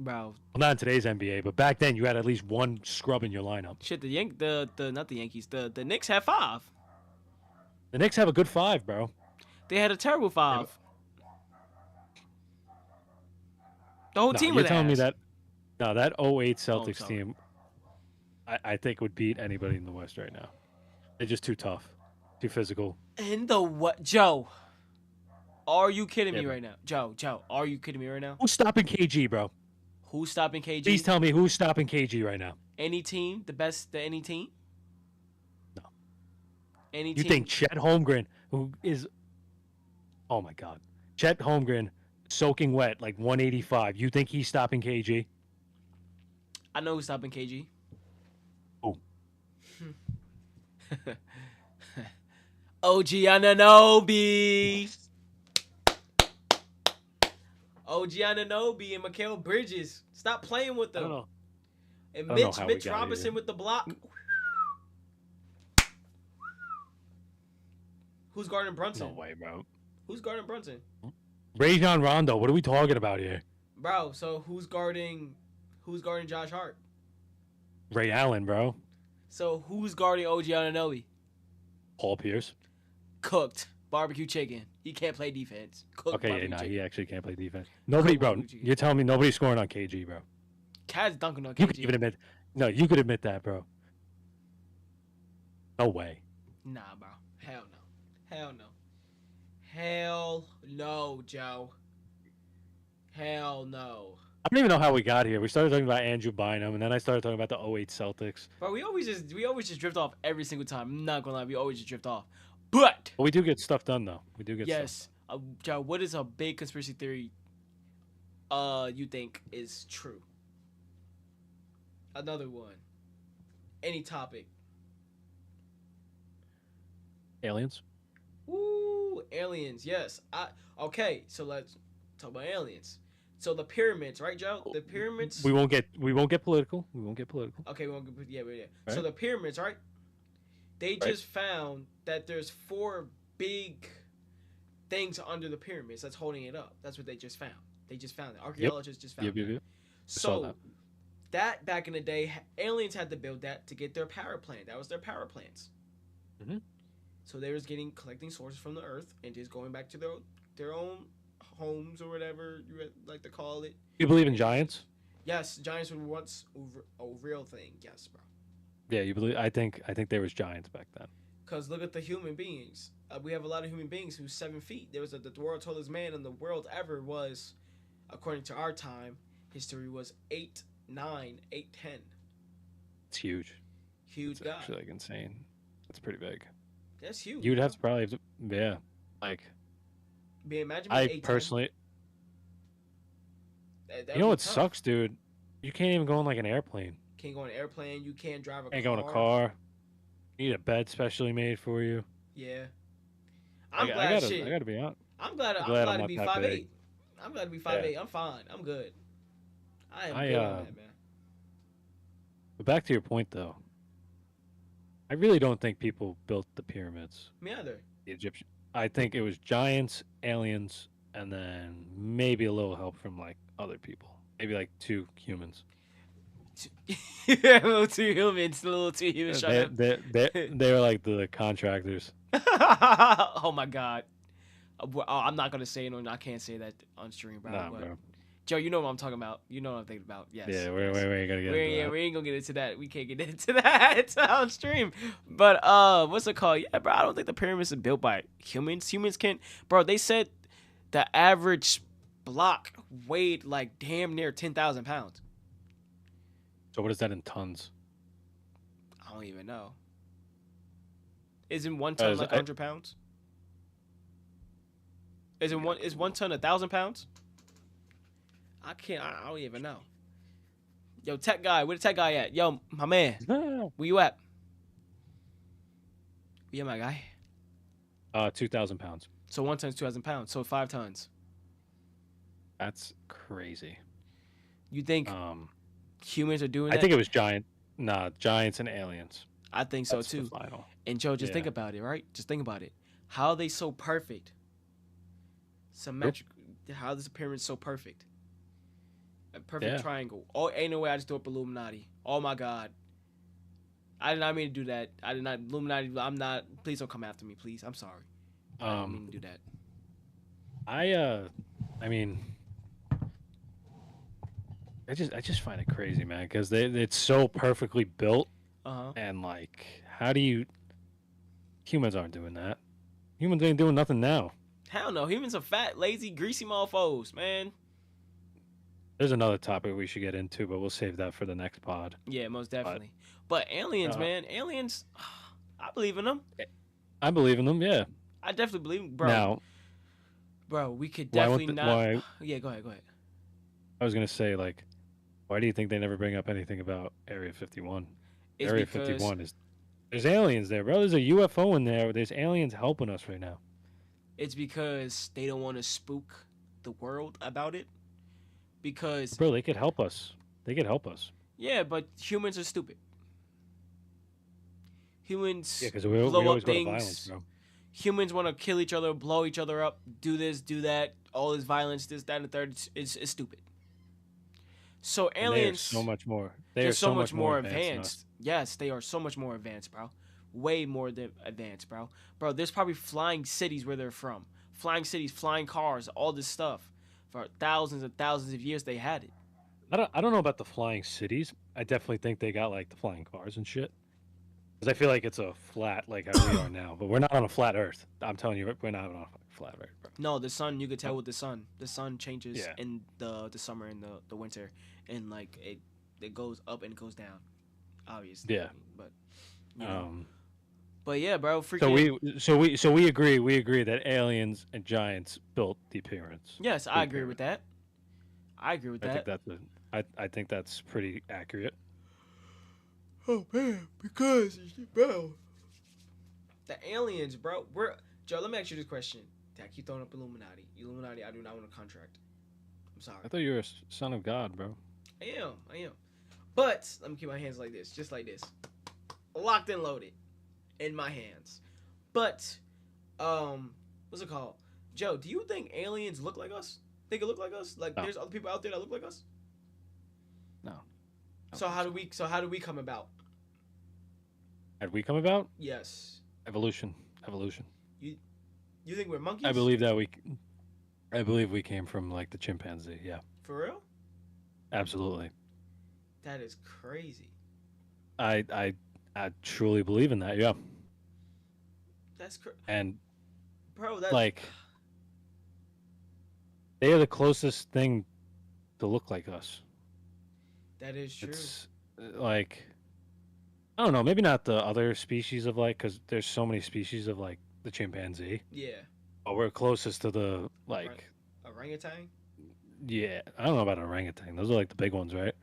Bro, Well, not in today's NBA, but back then you had at least one scrub in your lineup. shit. The not the Yankees. The Knicks had 5. The Knicks have a good 5, bro. They had a terrible 5. The whole No, team you're was telling me ass. that that 08 Celtics sorry. team, I think would beat anybody in the West right now. They're just too tough, too physical. In the what, Joe? Are you kidding me Yeah, right now, Joe? Are you kidding me right now? Who's stopping KG, bro? Who's stopping KG? Please tell me who's stopping KG right now. Any team, the best, any team. No. Any You team. think Chet Holmgren, who is, oh my God, Chet Holmgren, soaking wet, like 185. You think he's stopping KG? I know who's stopping KG. Who? OG Anunoby. OG Anunoby and Mikal Bridges. Stop playing with I them. don't know. And I don't know how we Mitch got Robinson here. with the block. Who's guarding Brunson? No way, bro. Who's guarding Brunson? Rajon Rondo. What are we talking about here? Bro, so who's guarding Josh Hart? Ray Allen, bro. So who's guarding OG Anunoby? Paul Pierce. Cooked. Barbecue chicken. He can't play defense. Cooked Okay, yeah, barbecue nah, chicken. he actually can't play defense. Nobody, bro. barbecue chicken. You're telling me nobody's scoring on KG, bro. Cat's dunking on KG. You could even admit. No, you could admit that, bro. No way. Nah, bro. Hell no. Hell no. Hell no, Joe. Hell no. I don't even know how we got here. We started talking about Andrew Bynum, and then I started talking about the 08 Celtics. Bro, we always just drift off every single time. I'm not gonna lie, we always just drift off. But we do get stuff done, though. We do get yes, stuff. Joe, what is a big conspiracy theory you think is true? Another one. Any topic. Aliens. Ooh, aliens. Yes. Okay, so let's talk about aliens. So the pyramids, right, Joe? The pyramids. We won't get political. We won't get political. Okay, we won't get. Yeah. Right. So the pyramids, right? They just found that there's 4 big things under the pyramids that's holding it up. That's what they just found. They just found it. Archaeologists just found it. Yep. So that back in the day, aliens had to build that to get their power plant. That was their power plants. Mhm. So they was collecting sources from the earth and just going back to their own homes or whatever you like to call it. You believe in giants? Yes, giants were once a real thing. Yes, bro. Yeah, you believe. I think there was giants back then. Because look at the human beings. We have a lot of human beings who's 7 feet. There was the world's tallest man in the world ever was, according to our time, history was 8'9", 8'10". It's huge. Huge It's guy. actually like insane. It's pretty big. That's huge. You'd have to probably, yeah, like. Imagine I 8'10". personally, That you know would what be tough. sucks, dude? You can't even go on like an airplane. Can't go on an airplane. You can't drive a Can't car. go in a car. You need a bed specially made for you. Yeah. I'm I glad gotta, shit. I gotta be honest. I'm glad I'm to not be that 5'8". big. I'm glad to be 5'8". I'm fine. I'm good. I am good on that, man. But back to your point, though. I really don't think people built the pyramids. Me either. The Egyptian. I think it was giants, aliens, and then maybe a little help from like other people. Maybe like 2 humans. A little too humans. A little too humans. They were like the contractors. Oh my god. I'm not gonna say it. I can't say that on stream, bro. Nah, but bro. Joe, you know what I'm talking about. You know what I'm thinking about. Yes. Yeah, we yes. ain't gonna get into that. We ain't gonna get into that. We can't get into that on stream. But what's it called? Yeah, bro. I don't think the pyramids are built by humans. Humans can't. Bro, they said the average block weighed like damn near 10,000 pounds. So what is that in tons? I don't even know. Isn't 1 ton Because like 100 pounds? Is 1 ton 1,000 pounds? I can't. I don't even know. Yo, tech guy, where the tech guy at? Yo, my man, where you at? Yeah, my guy. 2,000 pounds. So 1 ton is 2,000 pounds. So 5 tons. That's crazy. You think Um, humans are doing I that? think it was giants and aliens. I think so That's the too. final. And Joe, just Yeah. think about it, right? Just think about it. How are they so perfect? Symmetric. How is the pyramid so perfect? A perfect Yeah. triangle. Oh, ain't no way I just threw up Illuminati. Oh my God. I did not mean to do that. I did not Illuminati. I'm not. Please don't come after me, please. I'm sorry. I didn't mean to do that. I mean, I just find it crazy, man, because it's so perfectly built, Uh huh. and like, how do you? Humans aren't doing that. Humans ain't doing nothing now. Hell no. Humans are fat, lazy, greasy mofos, man. There's another topic we should get into, but we'll save that for the next pod. Yeah, most But definitely. But aliens, uh, man. Aliens. I believe in them. I believe in them. Yeah. I definitely believe, bro. Now, Bro, we could why definitely not. why Yeah, go ahead. Go ahead. I was gonna say, like, why do you think they never bring up anything about Area 51? It's Area because 51 is there's aliens there, bro. There's a UFO in there. There's aliens helping us right now. they don't want to spook the world about it. Because Bro, they could help us. They could help us. yeah, but humans are stupid. Yeah, Humans because we blow always up go to violence, things. bro. Humans want to kill each other, blow each other up, do this, do that, all this violence, this, that, and the third. It's stupid. So And they are so aliens, much more. They they're are so so much much more more advanced than us. advanced. Yes, they are so much more advanced, bro. Way more than advanced, bro. Bro, there's probably flying cities where they're from. Flying cities, flying cars, all this stuff. For thousands and thousands of years, they had it. I don't know about the flying cities. I definitely think they got like the flying cars and shit. Because I feel like it's a flat like how we are now, but we're not on a flat Earth. I'm telling you, we're not on a flat Earth, bro. No, the sun. You could Uh, tell with the sun. The sun changes Yeah. in the summer and the winter, and like it goes up and it goes down. Obviously, Yeah. but you know. Um. But yeah, bro. So Freaking we agree. We agree that aliens and giants built the pyramids. yes, I The agree with pyramid. that. I agree with I think that. that's I think that's pretty accurate. Oh man, because bro, the aliens, bro. We're Joe. Let me ask you this question. I keep throwing up Illuminati. Illuminati. I do not want a contract. I'm sorry. I thought you were a son of God, bro. I am. I am. But let me keep my hands like this, just like this, locked and loaded, in my hands. But what's it called? Joe, do you think aliens look like us? Think it look like us? Like No, there's other people out there that look like us? no. I don't So think how do we? So how do we come about? Had we come about? Yes. Evolution. Evolution. You think we're monkeys? I believe that we. I believe we came from like the chimpanzee. Yeah, For real? absolutely. That is crazy. I truly believe in that. Yeah, That's and bro. That like they are the closest thing to look like us. that is true. It's like I don't know. Maybe not the other species of like because there's so many species of like the chimpanzee. Yeah. But we're closest to the Orang- like. Orangutan? Yeah, I don't know about orangutan. Those are like the big ones, right?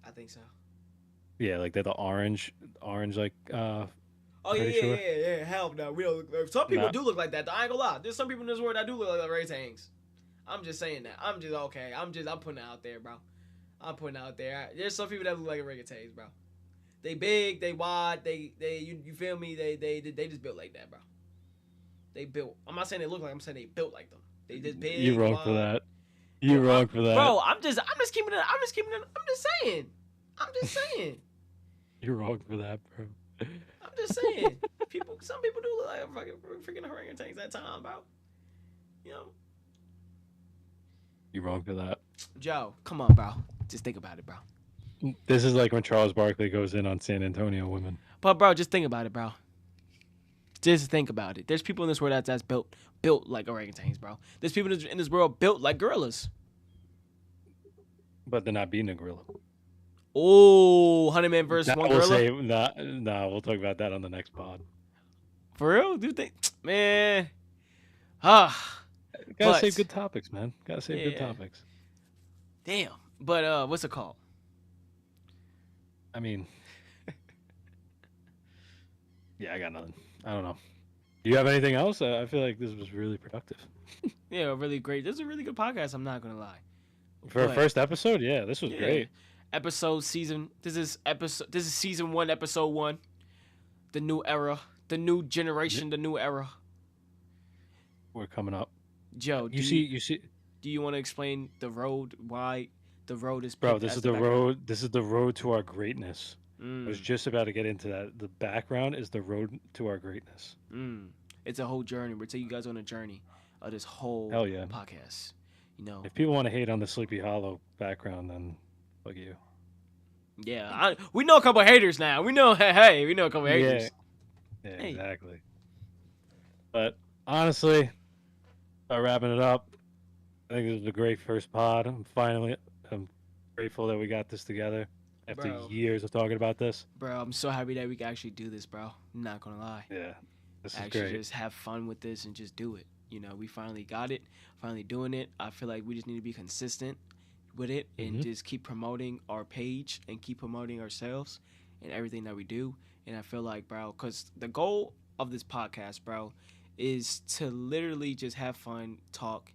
I think so. Yeah, like they're the orange like Oh yeah, pretty yeah, sure. yeah, yeah. Hell no, we don't. Some people Nah, do look like that. Though. I ain't gonna lie. There's some people in this world that do look like orangutans. I'm just saying that. I'm just okay. I'm putting it out there, bro. I'm putting it out there. There's some people that look like orangutans, bro. They big, they wide, you feel me? They just built like that, bro. They built. I'm not saying they look like. I'm saying they built like them. They just big. you wrong wide. for that. Bro, You wrong for that. bro, I'm just keeping it. I'm just keeping it. I'm just saying. I'm just saying. You're wrong for that, bro. I'm just saying. Some people do look like freaking orangutans at time, bro. You know, You're wrong for that. Joe, come on, bro. Just think about it, bro. This is like when Charles Barkley goes in on San Antonio women. But bro, just think about it, bro. Just think about it. There's people in this world that's built like orangutans, bro. There's people in this world built like gorillas. But they're not beating a gorilla. Oh, 100 Man versus Nah, one we'll gorilla. say nah. We'll talk about that on the next pod. For real? Do you think, man? Ah, Gotta save but good topics, man. Gotta save good yeah, topics. damn. But what's it called? I mean, yeah, I got nothing. I don't know. Do you have anything else? I feel like this was really productive Yeah, really great. This is a really good podcast. I'm not gonna lie. for a But first episode. Yeah, this was yeah, great. episode season. This is season 1, episode 1. The new era, the new Yeah, generation, the new era. we're coming up. Joe, You see, do you want to explain the road? Why the road is bro. picked This as is the the background? road. This is the road to our greatness. I was Mm, just about to get into that. The background is the road to our greatness. mm. It's a whole journey. We're taking you guys on a journey of this whole Hell yeah. podcast. You know, If people want to hate on the Sleepy Hollow background, then fuck you. yeah. We know a couple haters now. We know, hey, we know a couple Yeah, haters. yeah, Hey, exactly. But honestly, wrapping it up, I think this was a great first pod. I'm grateful that we got this together after bro, years of talking about this. bro, I'm so happy that we can actually do this, bro. I'm not gonna lie. Yeah, this is Actually, great. just have fun with this and just do it. You know, we finally got it, finally doing it. I feel like we just need to be consistent with it and Hmm. just keep promoting our page and keep promoting ourselves and everything that we do. And I feel like, bro, because the goal of this podcast, bro, is to literally just have fun, talk,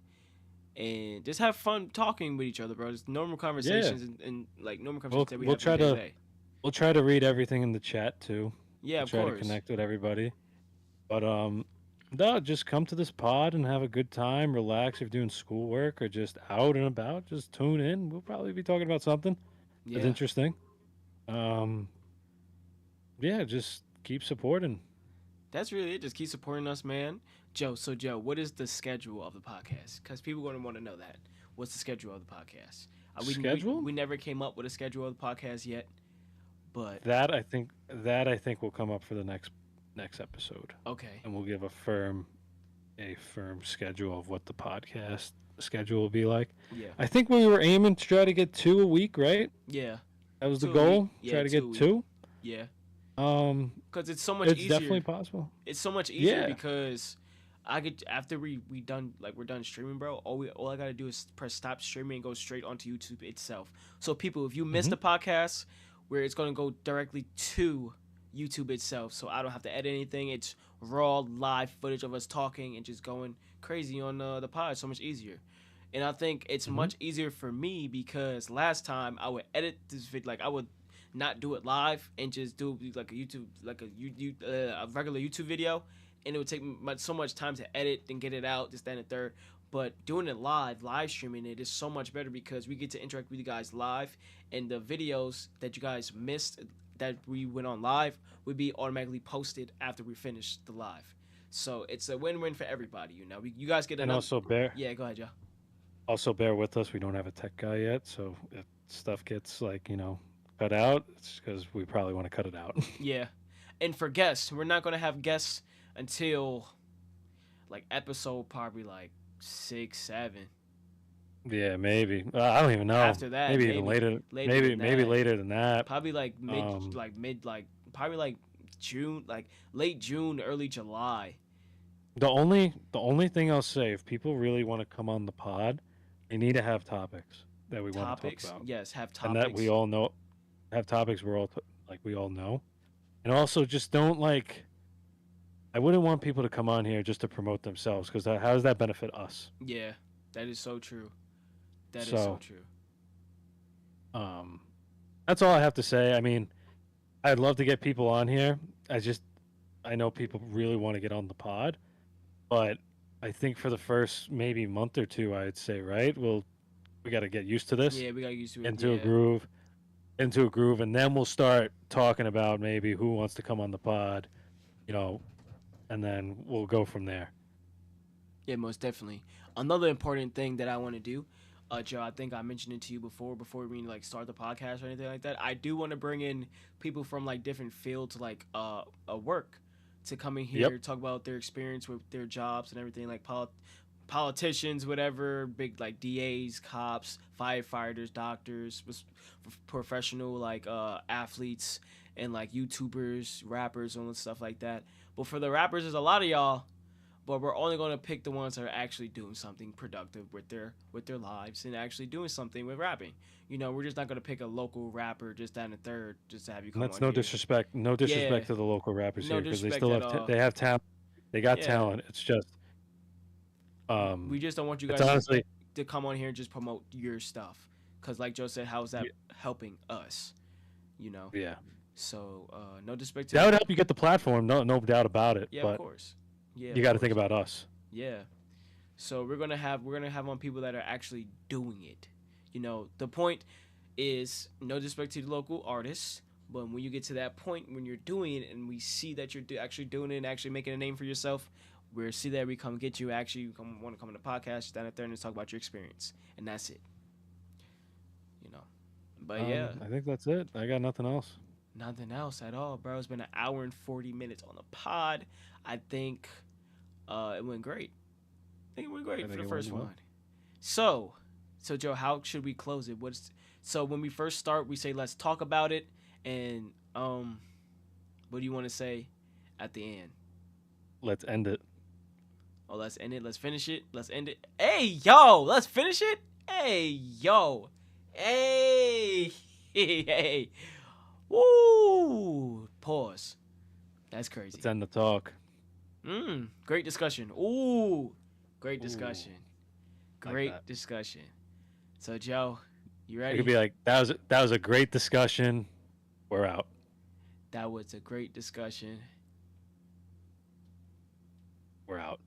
and just have fun talking with each other, bro. Just normal Yeah, conversations and like normal conversations that we we'll have from try day to to day. we'll try to read everything in the chat too. Yeah, We'll of try to course. connect with everybody. But no, just come to this pod and have a good time. Relax if you're doing schoolwork or just out and about. Just tune in. We'll probably be talking about something that's Yeah. interesting. Um, yeah, just keep supporting. That's really it. Just keep supporting us, man. Joe, so Joe, what is the schedule of the podcast? Because people are going to want to know that. What's the schedule of the podcast? Schedule We never came up with a schedule of the podcast yet, but that I think will come up for the next episode, okay. and we'll give a firm schedule of what the podcast schedule will be like. Yeah. I think we were aiming to try to get 2 a week, right? Yeah. That was the 2 a week. goal. Yeah, Try to 2 a get week. two. Yeah. Um, Because it's so much it's definitely easier. possible. It's so much easier Yeah. because I could after we done like we're done streaming, bro. All I gotta do is press stop streaming and go straight onto YouTube itself. So people, if you missed Hmm. the podcast, where it's gonna go directly to YouTube itself, so I don't have to edit anything. It's raw live footage of us talking and just going crazy on the pod. So much easier. And I think it's Hmm. much easier for me because last time I would edit this video, like I would not do it live and just do like a YouTube, like a regular YouTube video, and it would take so much time to edit and get it out, this, that, and the third. But doing it live streaming it is so much better because we get to interact with you guys live, and the videos that you guys missed that we went on live would be automatically posted after we finish the live. So it's a win-win for everybody. You know, you guys get And another. Yeah, go ahead, Joe. also bear with us. We don't have a tech guy yet, so if stuff gets like cut out, it's because we probably want to cut it out. Yeah, and for guests, we're not gonna have guests until like episode probably like 6, 7. Yeah, maybe. I don't even know. After that, Maybe even later. later Maybe than maybe that, later than that. probably Um, like probably like June, like late June, early July. the only thing I'll say, if people really want to come on the pod, they need to have topics that we want to talk Topics, about, yes, have and that we topics. all know. Have topics like we all know, and also just don't like. I wouldn't want people to come on here just to promote themselves because how does that benefit us? Yeah, that is so true. That is so So, true. um, that's all I have to say. I mean, I'd love to get people on here. I know people really want to get on the pod, but I think for the first maybe month or two, I'd say, right? We got to get used to this, Yeah, we got used to it. into a Yeah, groove, into a groove, and then we'll start talking about maybe who wants to come on the pod, you know, and then we'll go from there. yeah, most definitely. Another important thing that I want to do, Joe, I think I mentioned it to you before we like start the podcast or anything like that. I do want to bring in people from like different fields, like work, to come in Yep. here talk about their experience with their jobs and everything, like politicians, whatever, big like DAs, cops, firefighters, doctors, professional like athletes and like YouTubers, rappers, and stuff like that. But for the rappers, there's a lot of y'all, but we're only going to pick the ones that are actually doing something productive with their lives and actually doing something with rapping. You know, we're just not going to pick a local rapper just down the third just to have you And come that's on no here. disrespect. No Yeah, disrespect to the local rappers no here because they disrespect still at have all. they have talent. They got Yeah, talent. It's just we just don't want you it's guys just honestly to come on here and just promote your stuff. Cause like Joe said, how is that helping us? You know. yeah. So no disrespect to That would the. help you get the platform. No doubt about it. Yeah, of But course. Yeah, you of got to think course. about us. Yeah. So we're gonna have on people that are actually doing it. You know, the point is no disrespect to the local artists, but when you get to that point when you're doing it and we see that you're actually doing it and actually making a name for yourself, we'll see that we come get you. Actually, you come want to come on the podcast, stand up there and just talk about your experience, and that's it. You know, but yeah, I think that's it. I got nothing else. nothing else at all, bro. It's been an hour and 40 minutes on the pod. I think it went great. I think it went I great for think the it first went well. one. So Joe, how should we close it? So when we first start, we say let's talk about it, and what do you want to say at the end? Let's end it. Oh, let's end it. Let's finish it. Let's end it. Hey, yo, let's finish it. Hey, yo, hey, hey, woo. Pause. That's crazy. Let's end the talk. Great discussion. Ooh, great Ooh, discussion. like Great that. discussion. So Joe, you It ready? could be like that was a great discussion. We're out. That was a great discussion. We're out.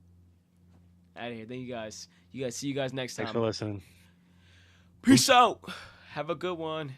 Out of here. Thank you guys. See you guys next Thanks time. for listening. Peace out. Have a good one.